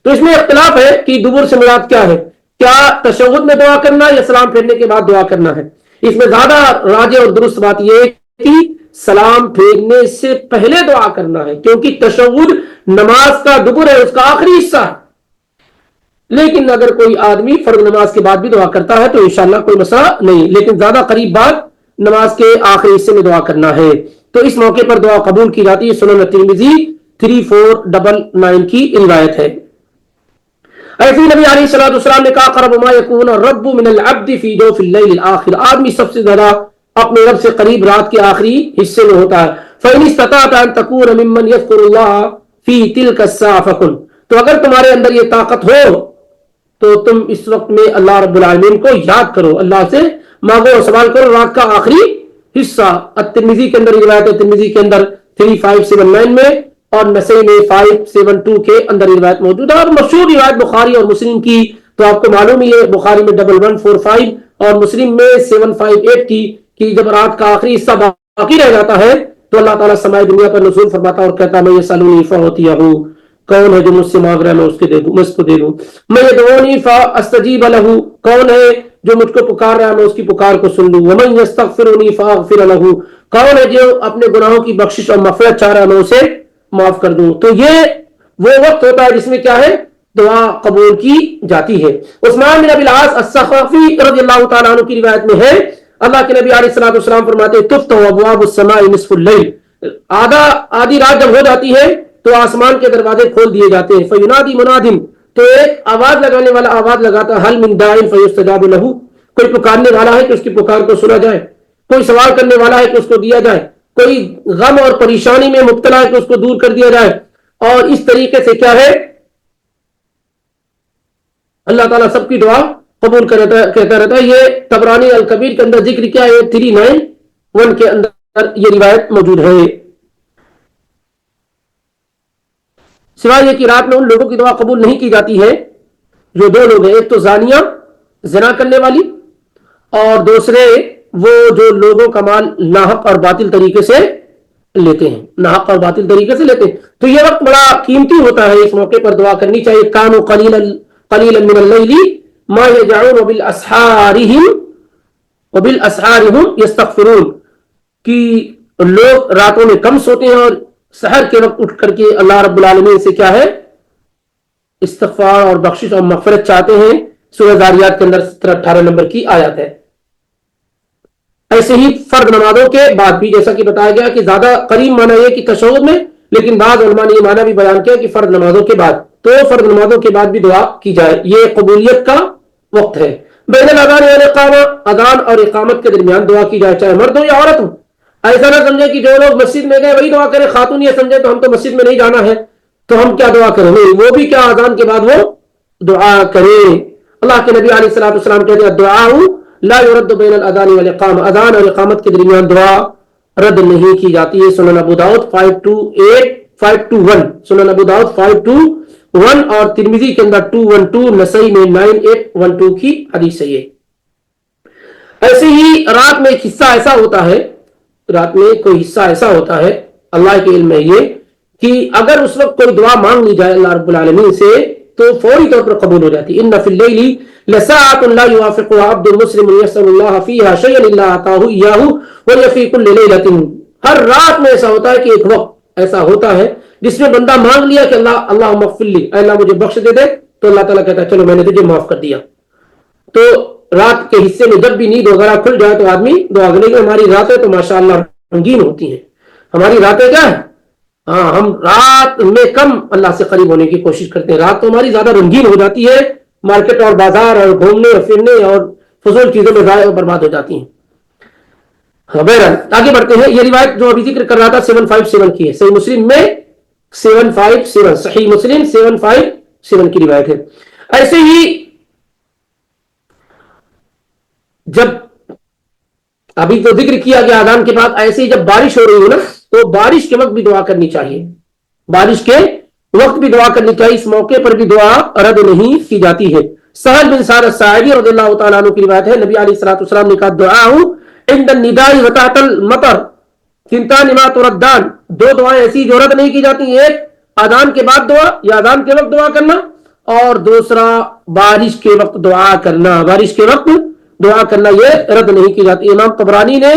تو اس میں اختلاف ہے کہ دبر سے مراد کیا ہے، کیا تشہد میں دعا کرنا یا سلام پھیرنے کے بعد دعا کرنا ہے؟ اس میں زیادہ راجح اور درست بات یہ ہے کہ سلام پھیرنے سے پہلے دعا کرنا ہے، کیونکہ تشہد نماز کا دبر ہے، اس کا آخری حصہ ہے. لیکن اگر کوئی آدمی فرض نماز کے بعد بھی دعا کرتا ہے تو انشاءاللہ کوئی مسئلہ نہیں، لیکن زیادہ قریب بات نماز کے آخری حصے میں دعا کرنا ہے. تو اس موقع پر دعا قبول کی جاتی ہے. سنن ترمذی 3499 کی روایت ہے. ایسے نبی علیہ الصلوۃ والسلام نے کہا قرب ما یکون الرب من العبد فی جوف اللیل الاخر، آدمی سب سے زیادہ اپنے رب سے قریب رات کے آخری حصے میں ہوتا ہے. فإن استطعت أن تكون ممن يذكر الله في تلك الساعة فكن، تو اگر تمہارے اندر یہ طاقت ہو تو تم اس وقت میں اللہ رب العالمین کو یاد کرو، اللہ سے مانگو اور سوال کرو رات کا آخری حصہ. الترمذی کے اندر روایت ہے، ترمذی کے اندر 3579 میں اور نسائی میں 572 کے اندر روایت موجود ہے. اور مشہور روایت بخاری اور مسلم کی تو آپ کو معلوم ہی ہے، بخاری میں 1145 اور مسلم میں 758 کی کہ جب رات کا آخری حصہ باقی رہ جاتا ہے تو اللہ تعالیٰ سمائے دنیا پر نزول فرماتا اور کہتا میں یسألونی فأعطیہ، کون ہے جو مجھ سے مانگ رہا ہے میں اس کو دے دوں، میں یدعونی فاستجیب لہ، کون ہے جو مجھ کو پکار رہا ہے میں اس کی پکار کو سن لوں، ومن یستغفرنی فاغفر لہ، کون ہے جو اپنے گناہوں کی بخشش اور مغفرت چاہ رہا ہے میں اسے معاف کر دوں۔ تو یہ وہ وقت ہوتا ہے جس میں کیا ہے، دعا قبول کی جاتی ہے۔ عثمان بن ابی العاص الثقفی رضی اللہ تعالیٰ عنہ کی روایت میں ہے، اللہ کے نبی علیہ الصلوۃ والسلام فرماتے ہیں تفتح ابواب السماء نصف اللیل، آدھی رات جب ہو جاتی ہے تو آسمان کے دروازے کھول دیے جاتے ہیں، فینادی منادن، تو ایک آواز لگانے والا آواز لگاتا ہے، حل من داع فیستجاب لہ، کوئی پکارنے والا ہے کہ اس کی پکار کو سنا جائے، کوئی سوال کرنے والا ہے کہ اس کو دیا جائے، کوئی غم اور پریشانی میں مبتلا ہے کہ اس کو دور کر دیا جائے۔ اور اس طریقے سے کیا ہے، اللہ تعالیٰ سب کی دعا قبول کہتا رہتا ہے۔ یہ طبرانی الکبیر کے اندر ذکر کیا ہے، 391 کے اندر یہ روایت موجود ہے۔ سوائے یہ کہ رات میں ان لوگوں کی دعا قبول نہیں کی جاتی ہے جو دو لوگ ہیں، ایک تو زانیہ زنا کرنے والی، اور دوسرے وہ جو لوگوں کا مال ناحق اور باطل طریقے سے لیتے ہیں، ناحق اور باطل طریقے سے لیتے ہیں۔ تو یہ وقت بڑا قیمتی ہوتا ہے، اس موقع پر دعا کرنی چاہیے۔ کانوا قلیلا من اللیل ما یجعون وبالاسحار هم یستغفرون، کہ لوگ راتوں میں کم سوتے ہیں اور سحر کے وقت اٹھ کر کے اللہ رب العالمین سے کیا ہے، استغفار اور بخشش اور مغفرت چاہتے ہیں۔ سورہ ذاریات کے اندر 17-18 نمبر کی آیت ہے۔ ایسے ہی فرض نمازوں کے بعد بھی جیسا کہ بتایا گیا کہ زیادہ قریب معنی یہ کہ تشہد میں، لیکن بعض علماء نے یہ معنی بھی بیان کیا کہ فرض نمازوں کے بعد، تو فرض نمازوں کے بعد بھی دعا کی جائے، یہ قبولیت کا وقت ہے۔ بین الاذان والاقامہ، اذان اور اقامت کے درمیان دعا کی جائے، چاہے مرد ہو یا عورت ہو۔ ایسا نہ سمجھے کہ جو لوگ مسجد میں گئے وہی دعا کریں، خاتون یہ سمجھے تو ہم تو مسجد میں نہیں جانا ہے تو ہم کیا دعا کریں، نہیں، وہ بھی کیا اذان کے بعد وہ دعا کریں۔ اللہ کے نبی علیہ الصلوۃ والسلام کہتے ہیں دعاء لا يرد بین الاذان والاقامہ، اذان اور اقامت کے درمیان دعا رد نہیں کی جاتی ہے۔ سنن ابو داؤد 521، سنن ابو داؤد 521 اور ترمذی کے اندر 212، نسائی میں 9812 کی حدیث ہے۔ ایسے ہی رات میں ایک حصہ ایسا ہوتا ہے، رات میں کوئی حصہ ایسا ہوتا ہے، اللہ کے علم میں یہ کہ اگر اس وقت کوئی دعا مانگ لی جائے اللہ رب العالمین سے تو فوری طور پر قبول ہو جاتی ہے۔ ان فی اللیل لساعۃ لا یوافقها عبد مسلم یسأل اللہ فیہا شیئا الا اعطاہ ایاہ وہی فی کل لیلۃ، ہر رات میں ایسا ہوتا ہے کہ ایک وقت ایسا ہوتا ہے جس میں بندہ مانگ لیا کہ اللہم اغفر لی، اے اللہ مجھے بخش دے تو اللہ تعالیٰ کہتا ہے چلو میں نے تجھے معاف کر دیا۔ تو رات کے حصے میں جب بھی نیند وغیرہ کھل جائے تو آدمی دعا کرے گا۔ ہماری راتیں تو ماشاءاللہ رنگین ہوتی ہیں، ہماری راتیں کیا ہے، ہاں ہم رات میں کم اللہ سے قریب ہونے کی کوشش کرتے ہیں، رات تو ہماری زیادہ رنگین ہو جاتی ہے، مارکیٹ اور بازار اور گھومنے اور پھرنے اور فضول چیزوں میں ضائع اور برباد ہو جاتی ہیں۔ بہرحال آگے بڑھتے ہیں۔ یہ روایت جو ابھی ذکر کر رہا تھا 757 کی ہے، صحیح مسلم میں 757، صحیح مسلم 757 کی روایت ہے۔ ایسے ہی جب ابھی تو ذکر کیا گیا اذان کے بعد، ایسے ہی جب بارش ہو رہی ہو نا تو بارش کے وقت بھی دعا کرنی چاہیے، بارش کے وقت بھی دعا کرنی چاہیے، اس موقع پر بھی دعا رد نہیں کی جاتی ہے۔ سہل بن سعد الساعدی رضی اللہ تعالیٰ عنہ کی روایت ہے، نبی علیہ الصلوۃ والسلام نے کہا دعاء عند النداء وتحت المطر ثنتان ما تردان، دو دعائیں ایسی جو رد نہیں کی جاتی، ایک اذان کے بعد دعا یا اذان کے وقت دعا کرنا، اور دوسرا بارش کے وقت دعا کرنا، بارش کے وقت دعا کرنا یہ رد نہیں کی جاتی۔ امام طبرانی نے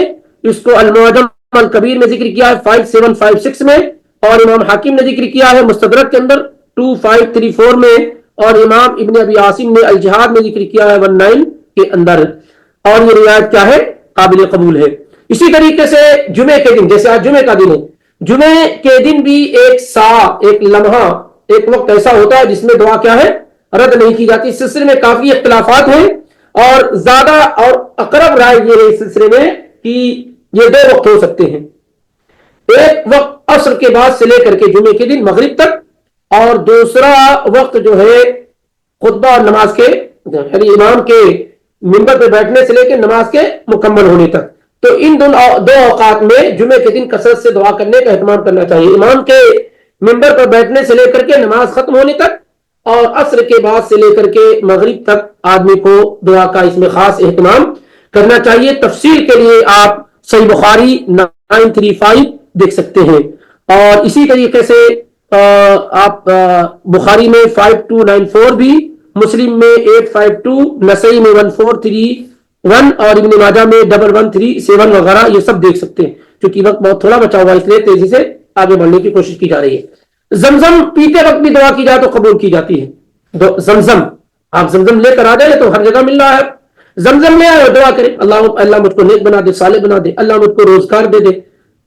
اس کو المعجم الکبیر میں ذکر کیا ہے 5756 میں، اور امام حاکم نے ذکر کیا ہے مستدرک کے اندر 2534 میں، اور امام ابن ابی عاصم نے الجہاد میں ذکر کیا ہے 19 کے اندر، اور یہ روایت کیا ہے، قابل قبول ہے۔ اسی طریقے سے جمعے کے دن، جیسے آج جمعے کا دن ہے، جمعے کے دن بھی ایک سا، ایک لمحہ، ایک وقت ایسا ہوتا ہے جس میں دعا کیا ہے، رد نہیں کی جاتی۔ اس سلسلے میں کافی اختلافات ہیں، اور زیادہ اور اقرب رائے یہ ہے اس سلسلے میں کہ یہ دو وقت ہو سکتے ہیں، ایک وقت عصر کے بعد سے لے کر کے جمعے کے دن مغرب تک، اور دوسرا وقت جو ہے خطبہ اور نماز کے، یعنی امام کے منبر پہ بیٹھنے سے لے کے نماز کے مکمل ہونے تک۔ تو ان دو اوقات میں جمعے کے دن کثرت سے دعا کرنے کا اہتمام کرنا چاہیے، امام کے منبر پر بیٹھنے سے لے کر کے نماز ختم ہونے تک، اور عصر کے بعد سے لے کر کے مغرب تک آدمی کو دعا کا اس میں خاص اہتمام کرنا چاہیے۔ تفصیل کے لیے آپ صحیح بخاری 935 دیکھ سکتے ہیں. اور اسی طریقے سے آپ بخاری میں 5294 بھی، مسلم میں 852، نسائی میں 1431 اور ابن ماجہ میں 1137 وغیرہ یہ سب دیکھ سکتے ہیں. چونکہ وقت بہت تھوڑا بچا ہوا اس لیے تیزی سے آگے بڑھنے کی کوشش کی جا رہی ہے. زمزم پیتے وقت بھی دعا کی جائے تو قبول کی جاتی ہے. زمزم آپ زمزم لے کر آ جائیں تو ہر جگہ مل رہا ہے. زمزم لے آئے اور دعا کریں، اللہ مجھ کو نیک بنا دے، صالح بنا دے، اللہ مجھ کو روزگار دے دے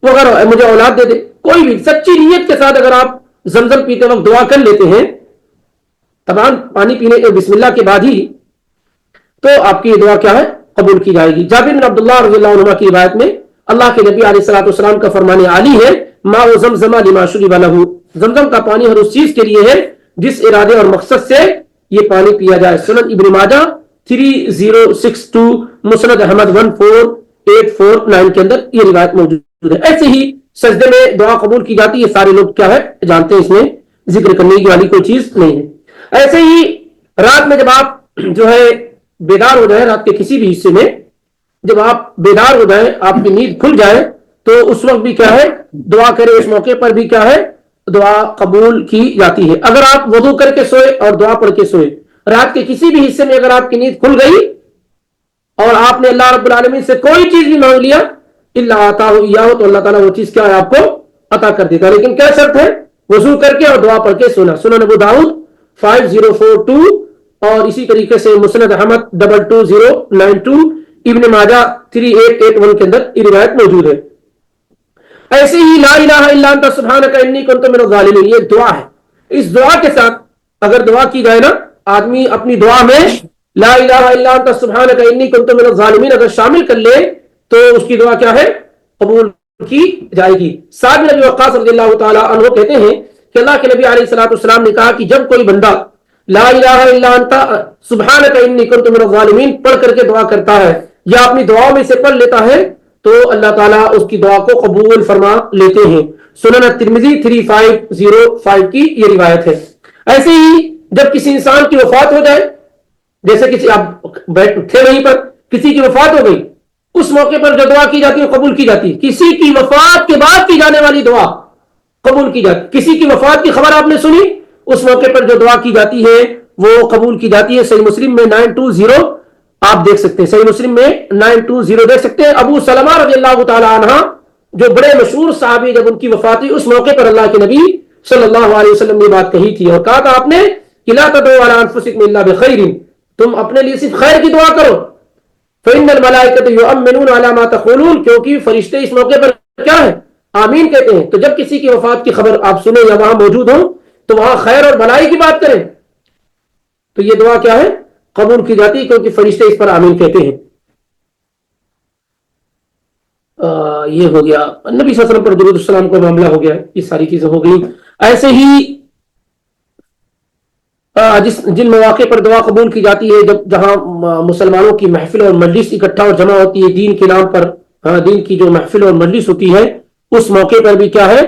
وغیرہ، مجھے اولاد دے دے. کوئی بھی سچی نیت کے ساتھ اگر آپ زمزم پیتے وقت دعا کر لیتے ہیں، تمام پانی پینے کے بسم اللہ کے بعد ہی، تو آپ کی یہ دعا کیا ہے؟ قبول کی جائے گی. جابر بن عبداللہ رضی اللہ عنہ کی روایت میں اللہ کے نبی علیہ الصلوۃ والسلام کا فرمان عالی ہے، ماء زمزم لما شرب له، زمزم کا پانی ہر اس چیز کے لیے ہے جس ارادے اور مقصد سے یہ پانی پیا جائے. سنن ابن ماجہ 3062، مسند احمد 14849 کے اندر یہ روایت موجود ہے. ایسے ہی سجدے میں دعا قبول کی جاتی ہے، سارے لوگ کیا ہے جانتے ہیں، اس میں ذکر کرنے کی والی کوئی چیز نہیں ہے. ایسے ہی رات میں جب آپ جو ہے بیدار ہو جائیں، رات کے کسی بھی حصے میں جب آپ بیدار ہو جائیں، آپ کی نیند کھل جائے، تو اس وقت بھی کیا ہے دعا کرے. اس موقع پر بھی کیا ہے دعا قبول کی جاتی ہے. اگر آپ وضو کر کے سوئے اور دعا پڑھ کے سوئے، رات کے کسی بھی حصے میں اگر آپ کی نیند کھل گئی اور آپ نے اللہ رب العالمین سے کوئی چیز بھی مانگ لیا، اللہ عطا ہو تو اللہ تعالیٰ وہ چیز کیا ہے آپ کو عطا کر دیتا ہے. لیکن کیا شرط ہے؟ وضو کر کے اور دعا پڑھ کے سونا. سنن ابو داؤد 5042 اور اسی طریقے سے مسند احمد 22092، ابن ماجہ 3881 کے اندر یہ روایت موجود ہے. ایسے ہی لا الہ الا انت سبحانک انی کنت من الظالمین، یہ دعا ہے. اس دعا کے ساتھ اگر دعا کی جائے نا، آدمی اپنی دعا میں لا الہ الا انت سبحانک انی کنت من الظالمین اگر شامل کر لے تو اس کی دعا کیا ہے قبول کی جائے گی. سعد بن ابی وقاص رضی اللہ تعالی عنہ کہتے ہیں کہ اللہ کے نبی علیہ الصلوۃ والسلام نے کہا کہ جب کوئی بندہ لا الہ الا انت سبحانک انی کنت من الظالمین پڑھ کر کے دعا کرتا ہے یا اپنی دعاؤں میں سے پڑھ لیتا ہے تو اللہ تعالیٰ اس کی دعا کو قبول فرما لیتے ہیں. سنن ترمذی 3505 کی یہ روایت ہے. ایسے ہی جب کسی انسان کی وفات ہو جائے، جیسے کسی آپ بیٹھ تھے وہیں پر کسی کی وفات ہو گئی، اس موقع پر جو دعا کی جاتی ہے قبول کی جاتی ہے. کسی کی وفات کے بعد کی جانے والی دعا قبول کی جاتی ہے. کسی کی وفات کی خبر آپ نے سنی، اس موقع پر جو دعا کی جاتی ہے وہ قبول کی جاتی ہے. صحیح مسلم میں 920 آپ دیکھ سکتے ہیں، صحیح مسلم میں 920 دیکھ سکتے ہیں. ابو سلمہ رضی اللہ تعالی عنہ جو بڑے مشہور صحابی، جب ان کی وفات ہوئی اس موقع پر اللہ کے نبی صلی اللہ علیہ وسلم نے بات کہی تھی اور کہا تھا آپ نے کہ لا تدعوا علی انفسکم الا بخیر، تم اپنے لیے صرف خیر کی دعا کرو. فإن الملائکۃ یؤمنون علی ما تقولون، کیونکہ فرشتے اس موقع پر کیا ہے آمین کہتے ہیں. تو جب کسی کی وفات کی خبر آپ سنیں یا وہاں موجود ہوں تو وہاں خیر اور بھلائی کی بات کریں تو یہ دعا کیا ہے قبول کی جاتی ہے، کیونکہ فرشتے اس پر آمین کہتے ہیں. یہ ہو گیا نبی صلی اللہ علیہ وسلم پر درود السلام کا معاملہ ہو گیا، یہ ساری چیزیں ہو گئی. ایسے ہی جن مواقع پر دعا قبول کی جاتی ہے، جہاں مسلمانوں کی محفل اور مجلس اکٹھا اور جمع ہوتی ہے دین کے نام پر، دین کی جو محفل اور مجلس ہوتی ہے اس موقع پر بھی کیا ہے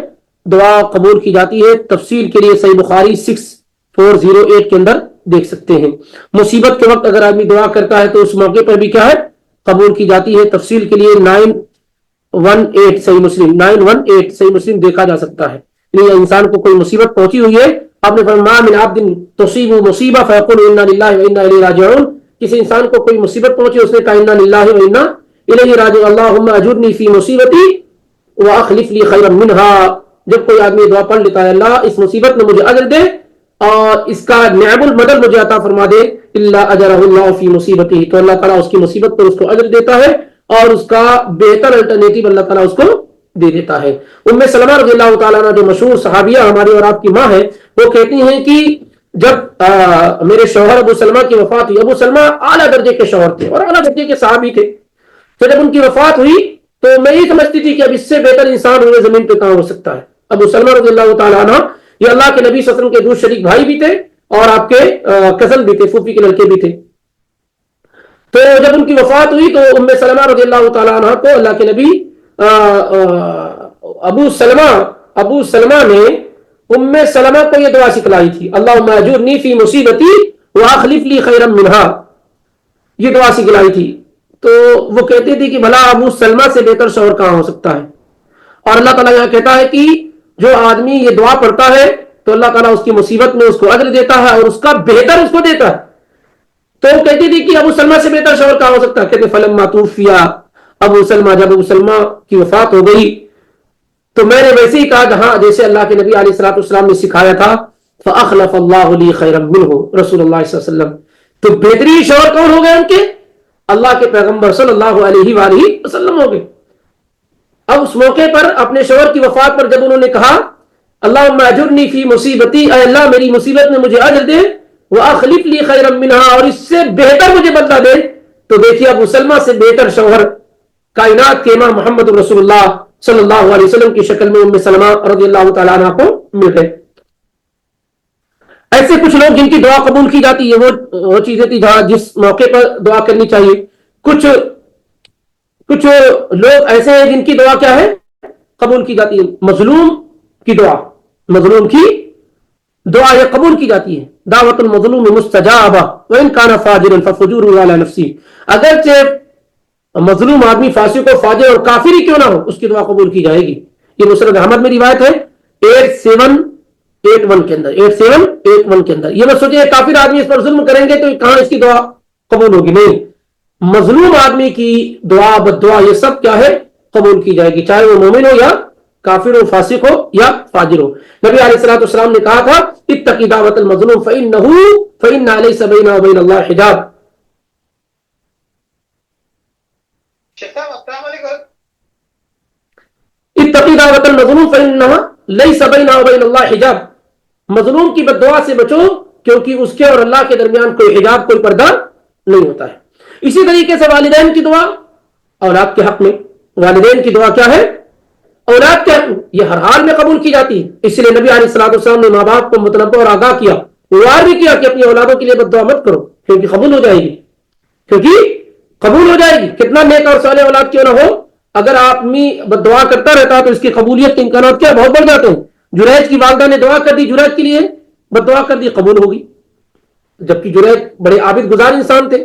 دعا قبول کی جاتی ہے. تفصیل کے لیے صحیح بخاری 6408 کے اندر دیکھ سکتے ہیں. مصیبت کے وقت اگر آدمی دعا کرتا ہے تو اس موقع پر بھی کیا ہے قبول کی جاتی ہے. تفصیل کے لیے 918 صحیح مسلم 918 صحیح مسلم دیکھا جا سکتا ہے. یعنی انسان کو کوئی مصیبت پہنچی ہوئی ہے، آپ نے فرمایا من عبد تصیب مصیبہ فیقول انا للہ وانا الیہ راجعون، کسی انسان کو کوئی مصیبت پہنچی اس نے کہا انا للہ وانا الیہ راجعون اللہم اجرنی فی مصیبتی واخلف لی خیرا منہا. جب کوئی آدمی دعا پڑھ لیتا ہے اللہ اس مصیبت میں مجھے اجر دے اور اس کا نعم المدد مجھے عطا فرما دے، الا اجرہ اللہ فی مصیبتہ، تو اللہ تعالیٰ اس کی مصیبت پر اس کو اجر دیتا ہے اور اس کا بہتر الٹرنیٹو اللہ تعالیٰ اس کو دے دیتا ہے. ام سلمہ رضی اللہ تعالیٰ عنہ جو مشہور صحابیہ ہماری اور آپ کی ماں ہے، وہ کہتی ہیں کہ جب میرے شوہر ابو سلمہ کی وفات ہوئی، ابو سلمہ اعلیٰ درجے کے شوہر تھے اور اعلیٰ درجے کے صحابی تھے، تو جب ان کی وفات ہوئی تو میں یہ سمجھتی تھی کہ اب اس سے بہتر انسان روئے زمین پہ کہاں ہو سکتا ہے. ابو سلمہ رضی اللہ تعالیٰ عنہ یہ اللہ کے نبی صلی اللہ علیہ وسلم کے دو شریک بھائی بھی تھے اور آپ کے کزن بھی تھے، پھوپھی کے لڑکے بھی تھے. تو جب ان کی وفات ہوئی تو ام سلمہ رضی اللہ تعالیٰ عنہ کو اللہ کے نبی ابو سلمہ نے ام سلمہ کو یہ دعا سکھلائی تھی، اللہم اجرنی فی مصیبتی واخلف لی خیرا منہا، یہ دعا سکھلائی تھی. تو وہ کہتی تھی کہ بھلا ابو سلمہ سے بہتر شوہر کہاں ہو سکتا ہے. اور اللہ تعالیٰ یہاں کہتا ہے کہ جو آدمی یہ دعا پڑھتا ہے تو اللہ تعالیٰ اس کی مصیبت میں اس کو اجر دیتا ہے اور اس کا بہتر اس کو دیتا ہے. تو وہ کہتی تھی کہ ابو سلمہ سے بہتر شوہر کہاں ہو سکتا ہے؟ کہتے فلما توفیا ابو سلمہ، جب ابو سلمہ کی وفات ہو گئی تو میں نے ویسے ہی کہا جہاں جیسے اللہ کے نبی علیہ الصلوۃ والسلام نے سکھایا تھا، فاخلف اللہ لی خیرا منہ، رسول اللہ صلی اللہ علیہ وسلم. تو بہترین شوہر کون ہو گئے ان کے؟ اللہ کے پیغمبر صلی اللہ علیہ وآلہ وسلم ہو گئے. اب اس موقع پر اپنے شوہر کی وفات پر جب انہوں نے کہا اللہم اجرنی فی مصیبتی، اے اللہ میری مصیبت میں مجھے اجر دے، واخلف لی خیرا منہا، اور اس سے بہتر مجھے بدلہ دے، تو دیکھیے ابو سلمہ سے بہتر شوہر کائنات کے امام محمد رسول اللہ صلی اللہ علیہ وسلم کی شکل میں ام سلمہ رضی اللہ تعالیٰ عنہ کو مل گئے. ایسے کچھ لوگ جن کی دعا قبول کی جاتی ہے، وہ چیزیں تھی جہاں جس موقع پر دعا کرنی چاہیے. کچھ لوگ ایسے ہیں جن کی دعا کیا ہے؟ قبول کی جاتی ہے. مظلوم کی دعا، مظلوم کی دعا یہ قبول کی جاتی ہے. دعوت المظلوم مستجابہ وان کان فاجرا ففجوره علی نفسہ، اگرچہ مظلوم آدمی فاسق و فاجر اور کافر ہی کیوں نہ ہو، اس کی دعا قبول کی جائے گی. یہ مسند احمد میں روایت ہے 8781 کے اندر، 8781 کے اندر. یہ مت سوچے کافر آدمی اس پر ظلم کریں گے تو کہاں اس کی دعا قبول ہوگی، نہیں، مظلوم آدمی کی دعا بد دعا یہ سب کیا ہے؟ قبول کی جائے گی، چاہے وہ مومن ہو یا کافر ہو، فاسق ہو یا فاجر ہو. نبی علیہ الصلوۃ والسلام نے کہا تھا اتقی دعوت المظلوم فإن ليس بينه وبين الله حجاب. اتقی دعوت المظلوم فإن ليس بينه وبين الله حجاب، مظلوم کی بد دعا سے بچو کیونکہ اس کے اور اللہ کے درمیان کوئی حجاب، کوئی پردہ نہیں ہوتا ہے. اسی طریقے سے والدین کی دعا اولاد کے حق میں، والدین کی دعا کیا ہے؟ اولاد کے حق میں، یہ ہر حال میں قبول کی جاتی ہے. اس لیے نبی علیہ الصلوۃ والسلام نے ماں باپ کو متنبہ اور آگاہ کیا، وار بھی کیا کہ اپنی اولادوں کے لیے بد دعا مت کرو کیونکہ قبول ہو جائے گی، کیونکہ قبول ہو جائے گی. کتنا نیک اور صالح اولاد کیوں نہ ہو، اگر آدمی بد دعا کرتا رہتا تو اس کی قبولیت کے امکانات کیا بہت بڑھ جاتے ہیں. جریج کی والدہ نے دعا کر دی، جریج کے لیے بد دعا کر دی، قبول ہوگی، جبکہ جریج بڑے عابد گزار انسان تھے.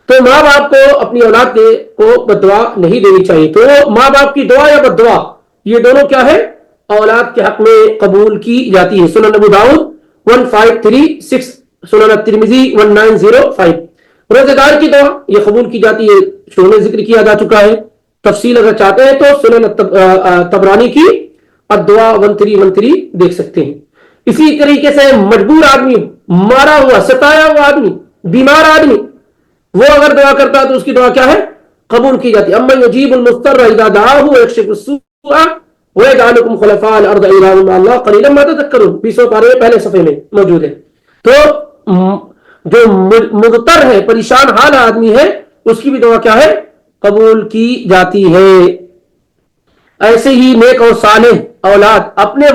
تو ماں باپ کو اپنی اولاد کو بد دعا نہیں دینی چاہیے. تو ماں باپ کی دعا یا بد دعا یہ دونوں کیا ہے؟ اولاد کے حق میں قبول کی جاتی ہے. سنن ابو داؤد 1536، سنن الترمذی 1905. روزہ دار کی دعا یہ قبول کی جاتی ہے، شروع میں ذکر کیا جا چکا ہے. تفصیل اگر چاہتے ہیں تو سنن طبرانی کی الدعاء 1313 دیکھ سکتے ہیں. اسی طریقے سے مجبور آدمی، مارا ہوا ستایا ہوا آدمی، بیمار آدمی، وہ اگر دعا کرتا ہے تو اس کی دعا کیا ہے؟ قبول کی جاتی ہے. امن یجیب المضطر اذا دعاہ ویکشف السوء ویجعلکم خلفاء الارض الہ الا اللہ قلیلا ما تذکرون، 20 پارے میں پہلے صفحے میں موجود ہے. تو جو مضطر ہے، پریشان حال آدمی ہے، اس کی بھی دعا کیا ہے؟ قبول کی جاتی ہے. ایسے ہی نیک اور صالح اولاد اپنے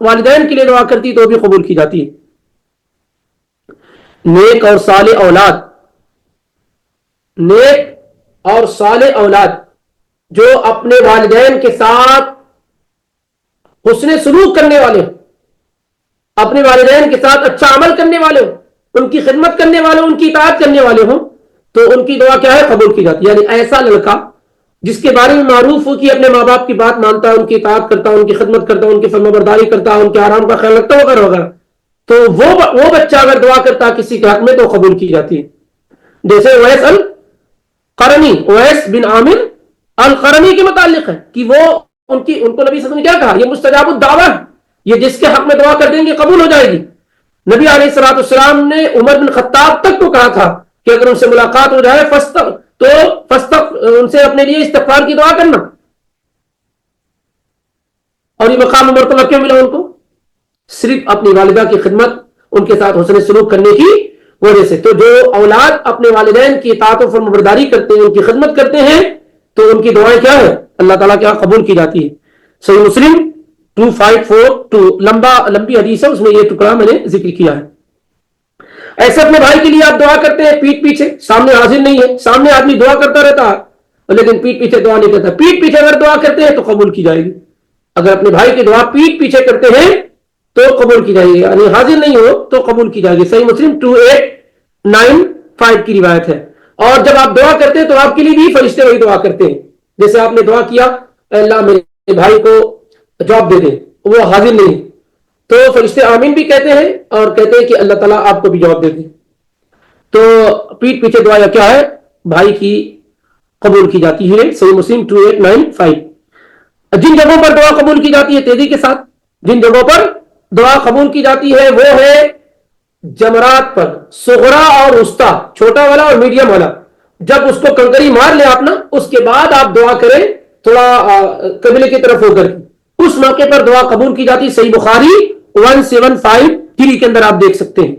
والدین کے لیے دعا کرتی تو بھی قبول کی جاتی ہے. نیک اور صالح اولاد، نیک اور صالح اولاد جو اپنے والدین کے ساتھ حسن سلوک کرنے والے ہوں، اپنے والدین کے ساتھ اچھا عمل کرنے والے ہوں، ان کی خدمت کرنے والے ہوں، ان کی اطاعت کرنے والے ہوں، تو ان کی دعا کیا ہے؟ قبول کی جاتی ہے. یعنی ایسا لڑکا جس کے بارے میں معروف ہو کہ اپنے ماں باپ کی بات مانتا ہے، ان کی اطاعت کرتا ہے، ان کی خدمت کرتا ہے، ان کی فرمانبرداری کرتا ہے، ان کے آرام کا خیال رکھتا ہے وغیرہ وغیرہ، تو وہ بچہ اگر دعا کرتا ہے کسی کے حق میں تو قبول کی جاتی ہے. جیسے اویس القرنی، اویس بن عامر القرنی کے متعلق ہے کہ وہ ان کو نبی صلی اللہ علیہ وسلم نے کیا کہا؟ یہ مستجاب الدعوہ ہے، یہ جس کے حق میں دعا کر دیں گے قبول ہو جائے گی. نبی علیہ الصلوۃ والسلام نے عمر بن خطاب تک کو کہا تھا کہ اگر ان سے ملاقات ہو جائے ان سے اپنے لیے استغفار کی دعا کرنا. اور یہ مقام مرتبہ کیوں ملا ان کو؟ صرف اپنی والدہ کی خدمت، ان کے ساتھ حسن سلوک کرنے کی وجہ سے. تو جو اولاد اپنے والدین کی اطاعت و فرمانبرداری کرتے ہیں، ان کی خدمت کرتے ہیں، تو ان کی دعائیں کیا ہے؟ اللہ تعالیٰ کیا قبول کی جاتی ہے. صحیح مسلم 2542 لمبی حدیث ہے، اس میں یہ ٹکڑا میں نے ذکر کیا ہے. ایسے اپنے بھائی کے لیے آپ دعا کرتے ہیں پیٹ پیچھے، سامنے حاضر نہیں ہے، سامنے آدمی دعا کرتا رہتا ہے لیکن پیٹ پیچھے دعا نہیں کرتا. پیٹ پیچھے اگر دعا کرتے ہیں تو قبول کی جائے گی. اگر اپنے بھائی کی دعا پیٹ پیچھے کرتے ہیں تو قبول کی جائے گی، یعنی حاضر نہیں ہو تو قبول کی جائے گی. صحیح مسلم 2895 کی روایت ہے. اور جب آپ دعا کرتے ہیں تو آپ کے لیے بھی فرشتے وہی دعا کرتے ہیں. جیسے آپ نے دعا کیا اے اللہ میرے بھائی کو جاب دے دیں، وہ حاضر نہیں، تو فرشتے آمین بھی کہتے ہیں اور کہتے ہیں کہ اللہ تعالیٰ آپ کو بھی جواب دے دیں. تو پیٹ پیچھے دعا کیا ہے؟ بھائی کی قبول کی جاتی ہے. صحیح مسلم 2895. جن جگہوں پر دعا قبول کی جاتی ہے، تیزی کے ساتھ، جن جگہوں پر دعا قبول کی جاتی ہے وہ ہے جمرات پر، صغرا اور وسطی، چھوٹا والا اور میڈیم والا. جب اس کو کنکری مار لے آپ نا، اس کے بعد آپ دعا کریں تھوڑا قبلے کی طرف ہو کر، اس موقع پر دعا قبول کی جاتی. صحیح بخاری 1753 کے اندر آپ دیکھ سکتے ہیں.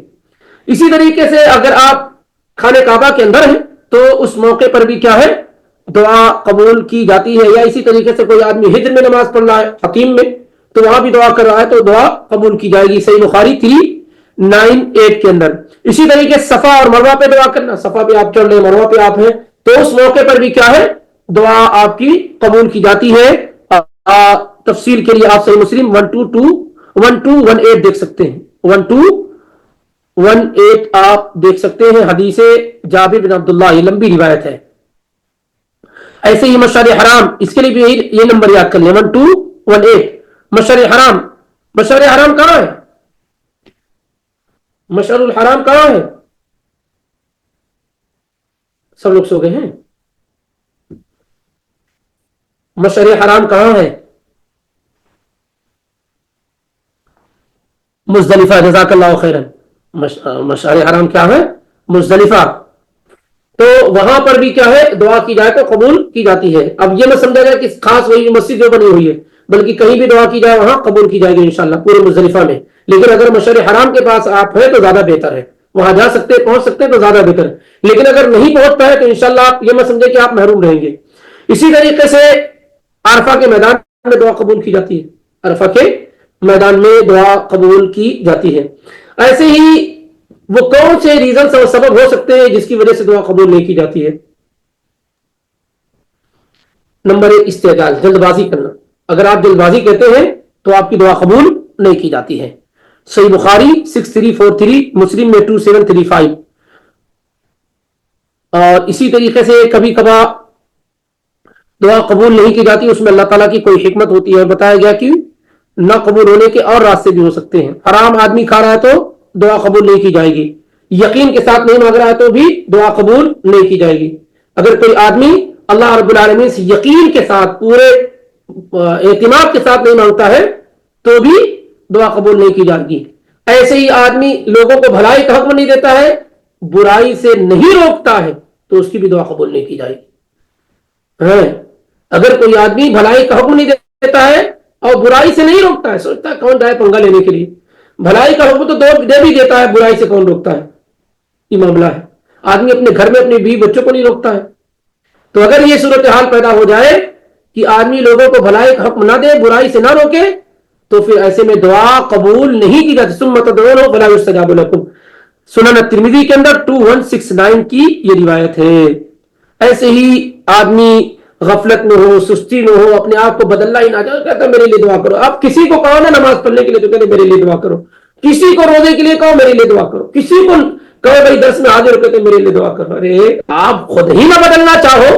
اسی طریقے سے اگر آپ خانہ کعبہ کے اندر ہیں تو اس موقع پر بھی کیا ہے؟ دعا قبول کی جاتی ہے. یا اسی طریقے سے کوئی آدمی ہجر میں نماز پڑھ رہا ہے، حتیم میں، تو وہاں بھی دعا کر رہا ہے تو دعا قبول کی جائے گی. صحیح بخاری 398 کے اندر. اسی طریقے سے صفا اور مروہ پہ دعا کرنا، صفا پہ آپ چڑھ رہے ہیں، مروہ پہ آپ ہیں، تو اس موقع پر بھی کیا ہے؟ دعا آپ کی قبول کی جاتی ہے. تفصیل کے لیے آپ صحیح مسلم 1218 دیکھ سکتے ہیں. 1218 آپ دیکھ سکتے ہیں. حدیث جابر بن عبداللہ، یہ لمبی روایت ہے. ایسے ہی مشعر حرام، اس کے لیے بھی یہ نمبر یاد کر لیں، 1218. مشعر حرام، مشعر حرام کہاں ہے؟ مشعر الحرام کہاں ہے؟ سب لوگ سو گئے ہیں. مشعر حرام کہاں ہے؟ مزدلفہ. جزاک اللہ خیرا. مشعر حرام کیا ہے؟ مزدلفہ. تو وہاں پر بھی کیا ہے؟ دعا کی جائے تو قبول کی جاتی ہے. اب یہ نہ سمجھا جائے کہ خاص وہی مسجد جو بنی ہوئی ہے، بلکہ کہیں بھی دعا کی جائے وہاں قبول کی جائے گی انشاءاللہ پورے مزدلفہ میں. لیکن اگر مشعر حرام کے پاس آپ ہیں تو زیادہ بہتر ہے، وہاں جا سکتے ہیں، پہنچ سکتے ہیں تو زیادہ بہتر ہے. لیکن اگر نہیں پہنچ پائے تو انشاءاللہ آپ یہ نہ سمجھے کہ آپ محروم رہیں گے. اسی طریقے سے عرفہ کے میدان میں دعا قبول کی جاتی ہے. عرفہ کے میدان میں دعا قبول کی جاتی ہے. ایسے ہی وہ کون سے ریزنز اور سبب ہو سکتے ہیں جس کی وجہ سے دعا قبول نہیں کی جاتی ہے؟ نمبر 1 استعجال، جلد بازی کرنا. اگر آپ جلد بازی کہتے ہیں تو آپ کی دعا قبول نہیں کی جاتی ہے. صحیح بخاری 6343، مسلم میں 2735. اور اسی طریقے سے کبھی کبھار دعا قبول نہیں کی جاتی، اس میں اللہ تعالیٰ کی کوئی حکمت ہوتی ہے. بتایا گیا کہ نہ قبول ہونے کے اور راستے بھی ہو سکتے ہیں. حرام آدمی کھا رہا ہے تو دعا قبول نہیں کی جائے گی. یقین کے ساتھ نہیں مانگ رہا ہے تو بھی دعا قبول نہیں کی جائے گی. اگر کوئی آدمی اللہ رب العالمین سے یقین کے ساتھ، پورے اعتماد کے ساتھ نہیں مانگتا ہے تو بھی دعا قبول نہیں کی جائے گی. ایسے ہی آدمی لوگوں کو بھلائی کا حکم نہیں دیتا ہے، برائی سے نہیں روکتا ہے تو اس کی بھی دعا قبول نہیں کی جائے گی. اگر کوئی آدمی بھلائی کا حکم نہیں دیتا ہے اور برائی سے نہیں روکتا ہے، سوچتا ہے کون جائے پنگا لینے کے لیے، بھلائی کا حکم تو دے بھی دیتا ہے، برائی سے کون روکتا ہے؟ یہ معاملہ ہے. آدمی اپنے گھر میں اپنے بیوی بچوں کو نہیں روکتا ہے. تو اگر یہ صورتحال پیدا ہو جائے کہ آدمی لوگوں کو بھلائی کا حکم نہ دے، برائی سے نہ روکے، تو پھر ایسے میں دعا قبول نہیں کی جاتی. ثم تدعونہ فلا یستجاب لکم، سنن الترمذی کے اندر 2169 کی یہ روایت ہے. ایسے ہی آدمی غفلت میں ہو، سستی میں ہو، اپنے آپ کو بدلنا ہی نہ جائے، کہتا ہے میرے لیے دعا کرو. آپ کسی کو کہو نا نماز پڑھنے کے لیے تو کہتے میرے لیے دعا کرو. کسی کو روزے کے لیے کہو میرے لیے دعا کرو. کسی کو کہو بھائی درس میں حاضر ہو، کہتے میرے لیے دعا کرو. ارے آپ خود ہی نہ بدلنا چاہو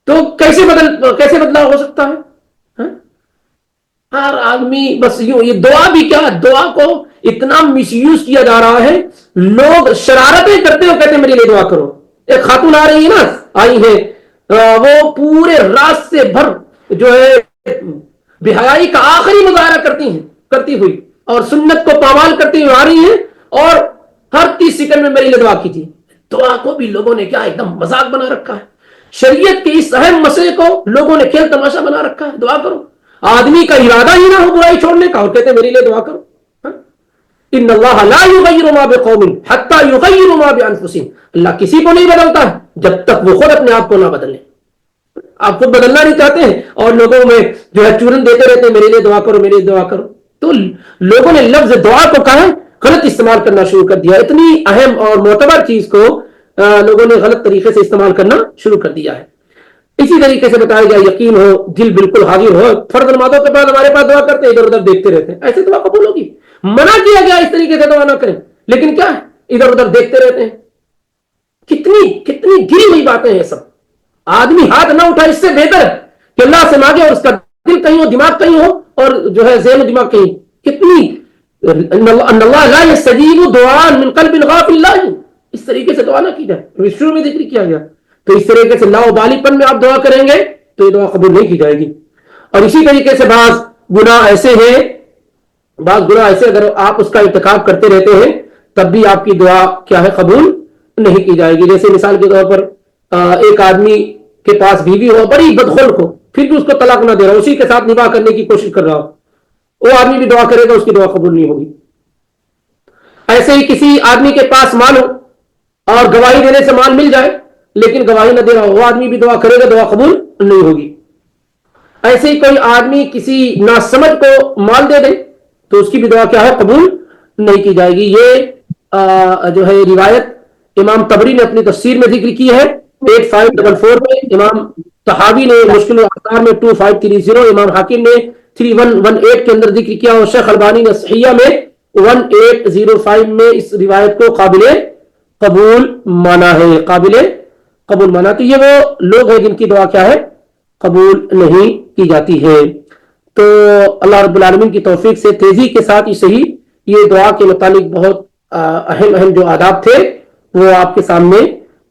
تو کیسے بدلاؤ ہو سکتا ہے؟ ہر آدمی بس یوں. یہ دعا بھی کیا، دعا کو اتنا مس یوز کیا جا رہا ہے، لوگ شرارتیں کرتے ہو، کہتے میرے لیے دعا کرو. ایک خاتون آ رہی ہے نا، آئی ہے، وہ پورے رات سے بھر جو ہے بے حیائی کا آخری مظاہرہ کرتی ہوئی اور سنت کو پامال کرتی ہوئی آ رہی ہیں، اور ہر 30 سیکنڈ میں میرے لیے دعا کیجیے. دعا کو بھی لوگوں نے کیا ایک دم مذاق بنا رکھا ہے. شریعت کے اس اہم مسئلے کو لوگوں نے کھیل تماشا بنا رکھا ہے. دعا کرو، آدمی کا ارادہ ہی نہ ہو برائی چھوڑنے کا اور کہتے ہیں میرے لیے دعا کرو. ان اللہ لا یغیر ما بقوم حتی یغیروا ما بانفسہم، اللہ کسی کو نہیں بدلتا ہے جب تک وہ خود اپنے آپ کو نہ بدلے. آپ خود بدلنا نہیں چاہتے ہیں اور لوگوں میں جو ہے چورن دیتے رہتے ہیں میرے لیے دعا کرو، میرے لیے دعا کرو. تو لوگوں نے لفظ دعا کو کہا غلط استعمال کرنا شروع کر دیا. اتنی اہم اور معتبر چیز کو لوگوں نے غلط طریقے سے استعمال کرنا شروع کر دیا ہے. اسی طریقے سے بتایا گیا یقین ہو، دل بالکل حاضر ہو. فرض نمازوں کے بعد ہمارے پاس دعا کرتے ہیں، ادھر ادھر دیکھتے رہتے ہیں، ایسے دعا قبول ہوگی؟ منع کیا گیا اس طریقے سے دعا نہ کریں، لیکن کیا ہے ادھر ادھر دیکھتے رہتے ہیں. کتنی گری ہوئی باتیں ہیں سب. آدمی ہاتھ نہ اٹھائے اس سے بہتر ہے کہ اللہ سے مانگے اور اس کا دل کہیں ہو، دماغ کہیں ہو، اور جو ہے ذہن و دماغ کہیں. کتنی ان اللہ لا یستجیب دعاء من قلب غافل لا، اس طریقے سے دعا نہ کی جائے. شروع میں ذکر کیا گیا. تو اس طریقے سے لاؤبالی پن میں آپ دعا کریں گے تو یہ دعا قبول نہیں کی جائے گی. اور اسی طریقے سے بعض گناہ ایسے ہیں، بعض گناہ ایسے اگر آپ اس کا ارتکاب کرتے رہتے ہیں تب بھی آپ کی دعا کیا ہے، قبول نہیں کی جائے گی. جیسے مثال کے طور پر ایک آدمی کے پاس بیوی ہو، بڑی بدخلق ہو، پھر بھی اس کو طلاق نہ دے رہا، اسی کے ساتھ نباہ کرنے کی کوشش کر رہا ہو، وہ آدمی بھی دعا کرے گا، اس کی دعا قبول نہیں ہوگی. ایسے ہی کسی آدمی کے پاس مال ہو اور گواہی دینے سے مال مل جائے لیکن گواہی نہ دے رہا ہو، وہ آدمی بھی دعا کرے گا، دعا قبول نہیں ہوگی. ایسے ہی کوئی آدمی کسی ناسمجھ کو مال دے دے تو اس کی بھی دعا کیا ہے، قبول نہیں کی جائے گی. یہ جو ہے روایت امام طبری نے اپنی تفسیر میں ذکر کی ہے 8544 میں، امام طحاوی نے مشکل الاثار میں 2530، امام حاکم نے 3118 کے اندر ذکر کیا، اور شیخ البانی نے صحیحہ میں 1805 میں اس روایت کو قابل قبول مانا ہے، قابل قبول مانا. تو یہ وہ لوگ ہیں جن کی دعا کیا ہے، قبول نہیں کی جاتی ہے. تو اللہ رب العالمین کی توفیق سے تیزی کے ساتھ یہ دعا کے متعلق بہت اہم جو آداب تھے وہ آپ کے سامنے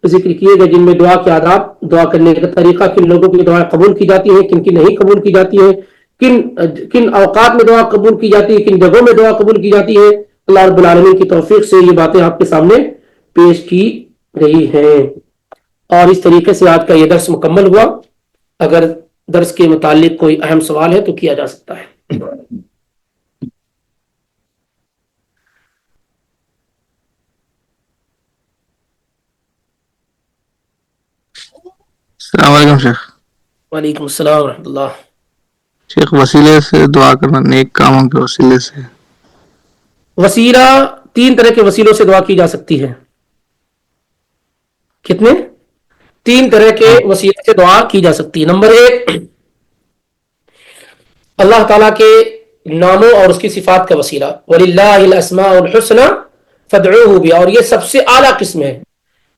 ذکر کیے گئے، جن میں دعا کے آداب، دعا کرنے کا طریقہ، کن لوگوں کی دعائیں قبول کی جاتی ہیں، کن کی نہیں قبول کی جاتی ہے، کن اوقات میں دعا قبول کی جاتی ہے، کن جگہوں میں دعا قبول کی جاتی ہے. اللہ رب العالمین کی توفیق سے یہ باتیں آپ کے سامنے پیش کی گئی ہیں. اور اس طریقے سے آج کا یہ درس مکمل ہوا. اگر درس کے متعلق کوئی اہم سوال ہے تو کیا جا سکتا ہے. السلام علیکم شیخ. وعلیکم السلام ورحمۃ اللہ. شیخ وسیلے سے دعا کرنا، نیک کاموں کے وسیلے سے. وسیلہ 3 طرح کے وسیلوں سے دعا کی جا سکتی ہے. کتنے؟ 3 طرح کے وسیلے سے دعا کی جا سکتی ہے. نمبر 1، اللہ تعالیٰ کے ناموں اور اس کی صفات کا وسیلہ، وَلِلَّهِ الْأَسْمَاءُ الْحُسْنَى فَادْعُوهُ بِهَا، اور یہ سب سے اعلیٰ قسم ہے.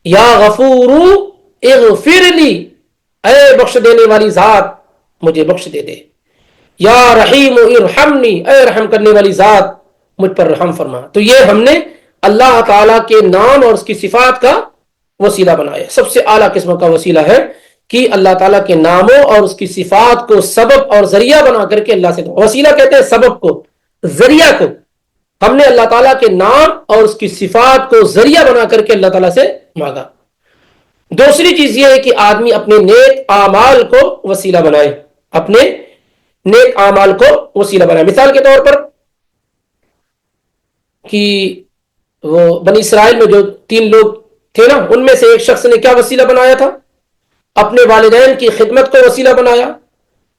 یا غفور اغفر لی، اے بخش دینے والی ذات مجھے بخش دے دے. یا رحیم ارحمنی، اے رحم کرنے والی ذات مجھ پر رحم فرما. تو یہ ہم نے اللہ تعالیٰ کے نام اور اس کی صفات کا وسیلہ بنایا. سب سے اعلیٰ قسم کا وسیلہ ہے کہ اللہ تعالیٰ کے ناموں اور اس کی صفات کو سبب اور ذریعہ بنا کر کے اللہ سے دعا. وسیلہ کہتے ہیں سبب کو، ذریعہ کو. ہم نے اللہ تعالیٰ کے نام اور اس کی صفات کو ذریعہ بنا کر کے اللہ تعالیٰ سے مانگا. دوسری چیز یہ ہے کہ آدمی اپنے نیک اعمال کو وسیلہ بنائے، اپنے نیک اعمال کو وسیلہ بنائے. مثال کے طور پر کہ وہ بنی اسرائیل میں جو 3 لوگ تھے نا، ان میں سے ایک شخص نے کیا وسیلہ بنایا تھا؟ اپنے والدین کی خدمت کو وسیلہ بنایا.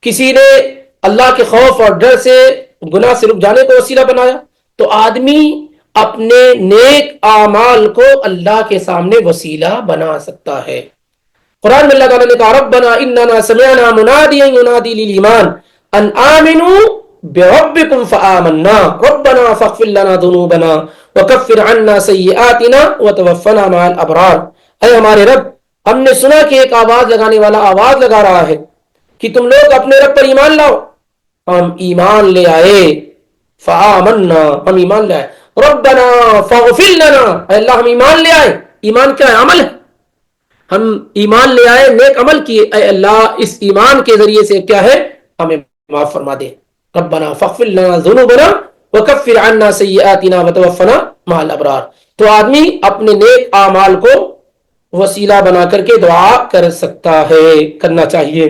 کسی نے اللہ کے خوف اور ڈر سے، گناہ سے رک جانے کو وسیلہ بنایا. تو آدمی اپنے نیک اعمال کو اللہ کے سامنے وسیلہ بنا سکتا ہے. قرآن میں اللہ تعالیٰ نے کہا ربنا اننا سمعنا منادیا ینادی للایمان ان آمنوا بربکم فآمنا ربنا فاغفر لنا ذنوبنا وکفر عنا سیئاتنا وتوفنا مع الابرار. اے ہمارے رب، ہم نے سنا کہ ایک آواز لگانے والا آواز لگا رہا ہے کہ تم لوگ اپنے رب پر ایمان لاؤ. ہم ایمان لے آئے، فآمنا، ہم ایمان لے آئے. ربنا فاغفر لنا، اے اللہ ہم ایمان لے آئے. ایمان کیا ہے؟ عمل ہے. ہم ایمان لے آئے، نیک عمل کیے، اے اللہ اس ایمان کے ذریعے سے کیا ہے، ہمیں معاف فرما دے. ربنا فاغفر لنا ذنوبنا وکفر عنا سیئاتنا وتوفنا مع الابرار. تو آدمی اپنے نیک اعمال کو وسیلہ بنا کر کے دعا کر سکتا ہے، کرنا چاہیے.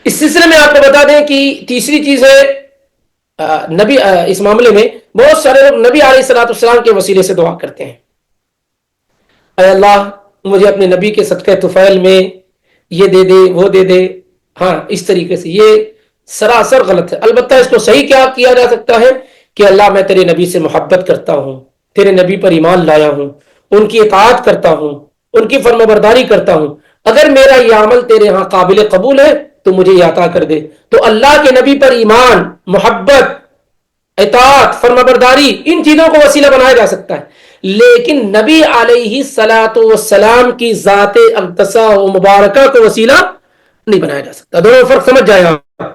اس سلسلے میں آپ کو بتا دیں کہ تیسری چیز ہے نبی، اس معاملے میں بہت سارے لوگ نبی علیہ الصلوۃ والسلام کے وسیلے سے دعا کرتے ہیں. اے اللہ مجھے اپنے نبی کے صدقہ طفیل میں یہ دے دے، وہ دے دے. ہاں، اس طریقے سے یہ سراسر غلط ہے. البتہ اس کو صحیح کیا کیا جا سکتا ہے کہ اللہ میں تیرے نبی سے محبت کرتا ہوں، تیرے نبی پر ایمان لایا ہوں، ان کی اطاعت کرتا ہوں، ان کی فرما برداری کرتا ہوں. اگر میرا یہ عمل تیرے ہاں قابل قبول ہے تو مجھے یہ عطا کر دے. تو اللہ کے نبی پر ایمان، محبت، اطاعت، فرما برداری، ان چیزوں کو وسیلہ بنایا جا سکتا ہے. لیکن نبی علیہ الصلوۃ والسلام کی ذات اقدسہ و مبارکہ کو وسیلہ نہیں بنایا جا سکتا. دونوں فرق سمجھ جائے آپ.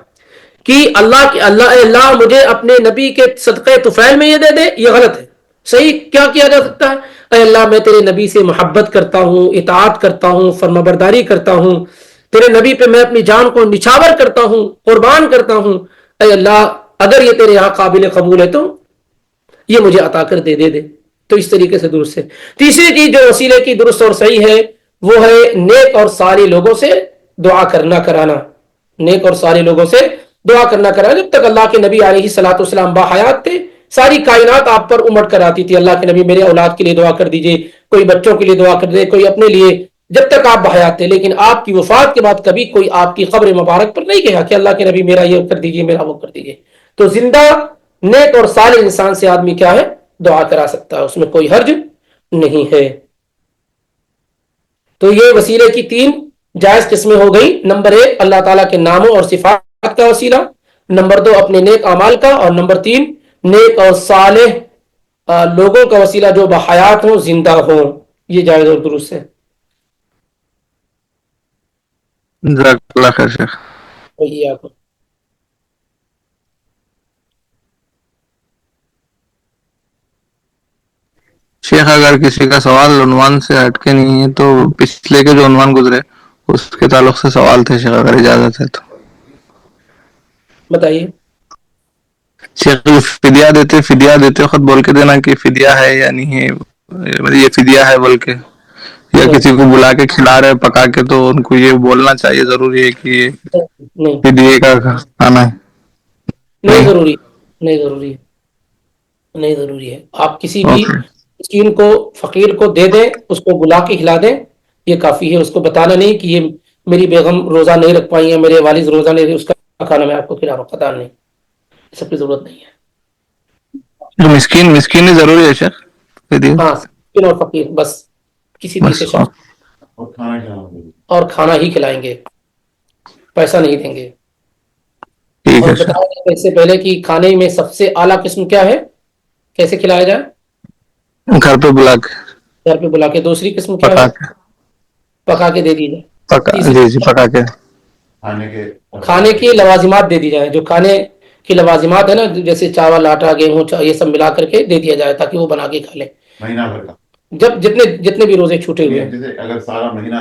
کہ اللہ مجھے اپنے نبی کے صدقے طفیل میں یہ دے دے، یہ غلط ہے. صحیح کیا کیا جا سکتا ہے؟ اے اللہ میں تیرے نبی سے محبت کرتا ہوں، اطاعت کرتا ہوں، فرمانبرداری کرتا ہوں، تیرے نبی پہ میں اپنی جان کو نچھاور کرتا ہوں، قربان کرتا ہوں. اے اللہ اگر یہ تیرے یہاں قابل قبول ہے تو یہ مجھے عطا کر دے. تو اس طریقے سے درست ہے. تیسری چیز جو وسیلے کی درست اور صحیح ہے وہ ہے نیک اور صالح لوگوں سے دعا کرنا کرانا. نیک اور صالح لوگوں سے دعا کرنا کرانا. جب تک اللہ کے نبی علیہ الصلوۃ والسلام باحیات تھے ساری کائنات آپ پر امٹ کر آتی تھی، اللہ کے نبی میرے اولاد کے لیے دعا کر دیجئے، کوئی بچوں کے لیے دعا کر دے، کوئی اپنے لیے، جب تک آپ بحیات تھے. لیکن آپ کی وفات کے بعد کبھی کوئی آپ کی قبر مبارک پر نہیں گیا کہ اللہ کے نبی میرا یہ کر دیجئے، میرا وہ کر دیجئے. تو زندہ نیک اور صالح انسان سے آدمی کیا ہے؟ دعا کرا سکتا ہے، اس میں کوئی حرج نہیں ہے. تو یہ وسیلے کی 3 جائز قسمیں ہو گئی. نمبر 1 اللہ تعالیٰ کے ناموں اور صفات کا وسیلہ، نمبر 2 اپنے نیک اعمال کا، اور نمبر 3 نیک اور صالح لوگوں کا وسیلہ جو بحیات ہوں، زندہ ہوں. یہ جائز اور درست ہے. جزاک اللہ خیر شیخ. شیخ اگر کسی کا سوال عنوان سے ہٹ کے نہیں ہے تو پچھلے کے جو عنوان گزرے اس کے تعلق سے سوال تھے شیخ، اگر اجازت ہے تو بتائیے. شیخ فدیہ دیتے وقت بول کے دینا کہ فدیہ ہے یا نہیں ہے، مطلب یہ فدیہ ہے بول کے، یا کسی کو بلا کے کھلا رہے پکا کے تو ان کو یہ بولنا چاہیے ضروری ہے کہ یہ نہیں فدیے کا کھانا ہے؟ نہیں ضروری، نہیں ضروری ہے، نہیں ضروری ہے. آپ کسی بھی اوکے. مسکین کو، فقیر کو دے دیں، اس کو بلا کے کھلا دیں، یہ کافی ہے. اس کو بتانا نہیں کہ یہ میری بیگم روزہ نہیں رکھ پائی ہیں، میرے والد روزہ نہیں رکھ، اس کا کھانا میں آپ کو کھلا رہا ہوں، قطع نہیں، سب کی ضرورت نہیں ہے. مسکین ضروری ہے شیخ فدیہ؟ ہاں مسکین اور فقیر بس، کسی تیسرے بس. شخص اور کھانا ہی کھلائیں گے، پیسہ نہیں دیں گے. ٹھیک اور ہے شیخ. بتایا گیا اس سے پہلے کہ کھانے میں سب سے اعلیٰ قسم کیا ہے، کیسے کھلایا جائے؟ گھر پہ بلا کے، گھر پہ بلا کے. دوسری قسم کیا پکا ہے؟ کے. پکا کے دے دی جائے. جی جی پکا کے. کھانے کی لوازمات دے دی جائے، جو کھانے کی لوازمات ہے نا، جیسے چاول، آٹا، گیہوں، یہ سب ملا کر کے دے دیا جائے تاکہ وہ بنا کے کھا لیں. مہینہ بھر کا جب جتنے بھی روزے چھوٹے ہوئے ہیں، اگر سارا مہینہ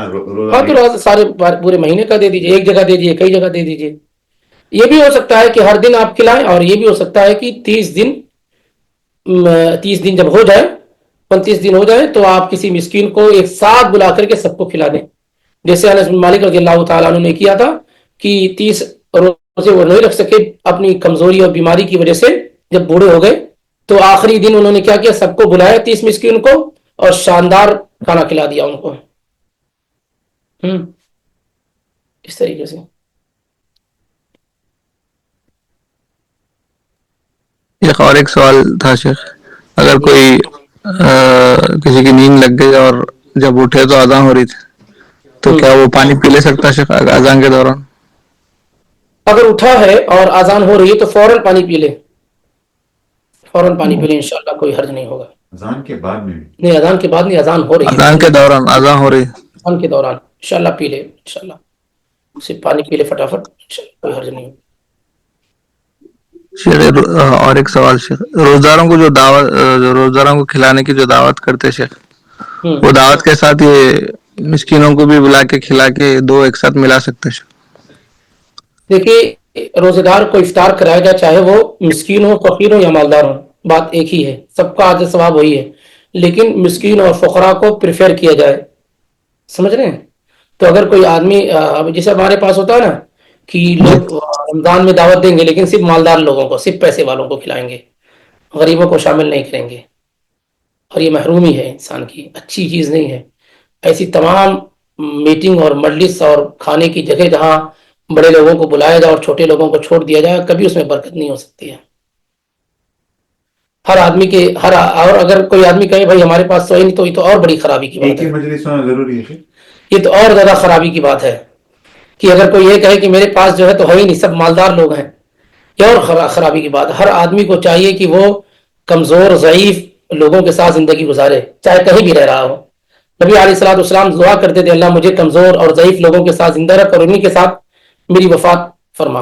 ہاں تو روزہ سارے پورے مہینے کا دے دیجیے. ایک جگہ دے دیجیے، کئی جگہ دے دیجیے. یہ بھی ہو سکتا ہے کہ ہر دن آپ کھلائیں، اور یہ بھی ہو سکتا ہے کہ 30 دن جب ہو جائے، 29 دن ہو جائے تو آپ کسی مسکین کو ایک ساتھ بلا کر کے سب کو کھلا دیں. جیسے انس بن مالک رضی اللہ تعالیٰ عنہ نے کیا تھا کہ 30 روزے وہ نہیں رکھ سکے اپنی کمزوری اور بیماری کی وجہ سے. جب بوڑھے ہو گئے تو آخری دن انہوں نے کیا کیا، سب کو بلایا 30 مسکین کو، اور شاندار کھانا کھلا دیا ان کو. اس طریقے سے. اور ایک سوال تھا شیخ، اگر کوئی کسی کی نیند لگ گئی اور جب اٹھے تو اذان ہو رہی تھی تو کیا وہ پانی پی لے سکتا ہے شیخ اذان کے دوران؟ اگر اٹھا ہے اور اذان ہو رہی ہے تو فوراً پانی پی لے، فوراً پانی پی لے، انشاءاللہ کوئی حرج نہیں ہوگا. اذان کے بعد میں نہیں، اذان کے بعد نہیں، اذان ہو رہی ہے، اذان کے دوران، اذان ہو رہی ہے اذان کے دوران انشاءاللہ پی لے، انشاءاللہ صرف پانی پی لے فٹافٹ، انشاءاللہ کوئی حرج نہیں ہوگا. شیخ اور ایک سوال شیخ، روزداروں کو جو دعوت، روزداروں کو کھلانے کی جو دعوت کرتے شیخ، وہ دعوت کے ساتھ یہ مسکینوں کو بھی بلا کے کھلا کے دو ایک ساتھ ملا سکتے شیخ؟ دیکھیے روزے دار کو افطار کرایا جائے، چاہے وہ مسکین ہو، فقیر ہو یا مالدار ہو، بات ایک ہی ہے، سب کا اجر ثواب وہی ہے. لیکن مسکین اور فقراء کو پریفر کیا جائے، سمجھ رہے ہیں؟ تو اگر کوئی آدمی جیسے ہمارے پاس ہوتا ہے نا کہ لوگ رمضان میں دعوت دیں گے لیکن صرف مالدار لوگوں کو، صرف پیسے والوں کو کھلائیں گے، غریبوں کو شامل نہیں کریں گے، اور یہ محرومی ہے انسان کی، اچھی چیز نہیں ہے. ایسی تمام میٹنگ اور مجلس اور کھانے کی جگہ جہاں بڑے لوگوں کو بلایا جائے اور چھوٹے لوگوں کو چھوڑ دیا جائے، کبھی اس میں برکت نہیں ہو سکتی ہے. ہر آدمی کے اور اگر کوئی آدمی کہے بھائی ہمارے پاس تو نہیں، تو یہ تو اور بڑی خرابی کی بات ہے. مجلس ہونا ضروری ہے. یہ تو اور زیادہ خرابی کی بات ہے کہ اگر کوئی یہ کہے کہ میرے پاس جو ہے تو ہے ہی نہیں، سب مالدار لوگ ہیں، یہ اور خرابی کی بات ہے. ہر آدمی کو چاہیے کہ وہ کمزور، ضعیف لوگوں کے ساتھ زندگی گزارے، چاہے کہیں بھی رہ رہا ہو. نبی علیہ الصلوۃ والسلام دعا کرتے تھے، اللہ مجھے کمزور اور ضعیف لوگوں کے ساتھ زندہ رکھ اور انہیں کے ساتھ میری وفات فرما.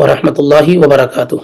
ورحمۃ اللہ وبرکاتہ.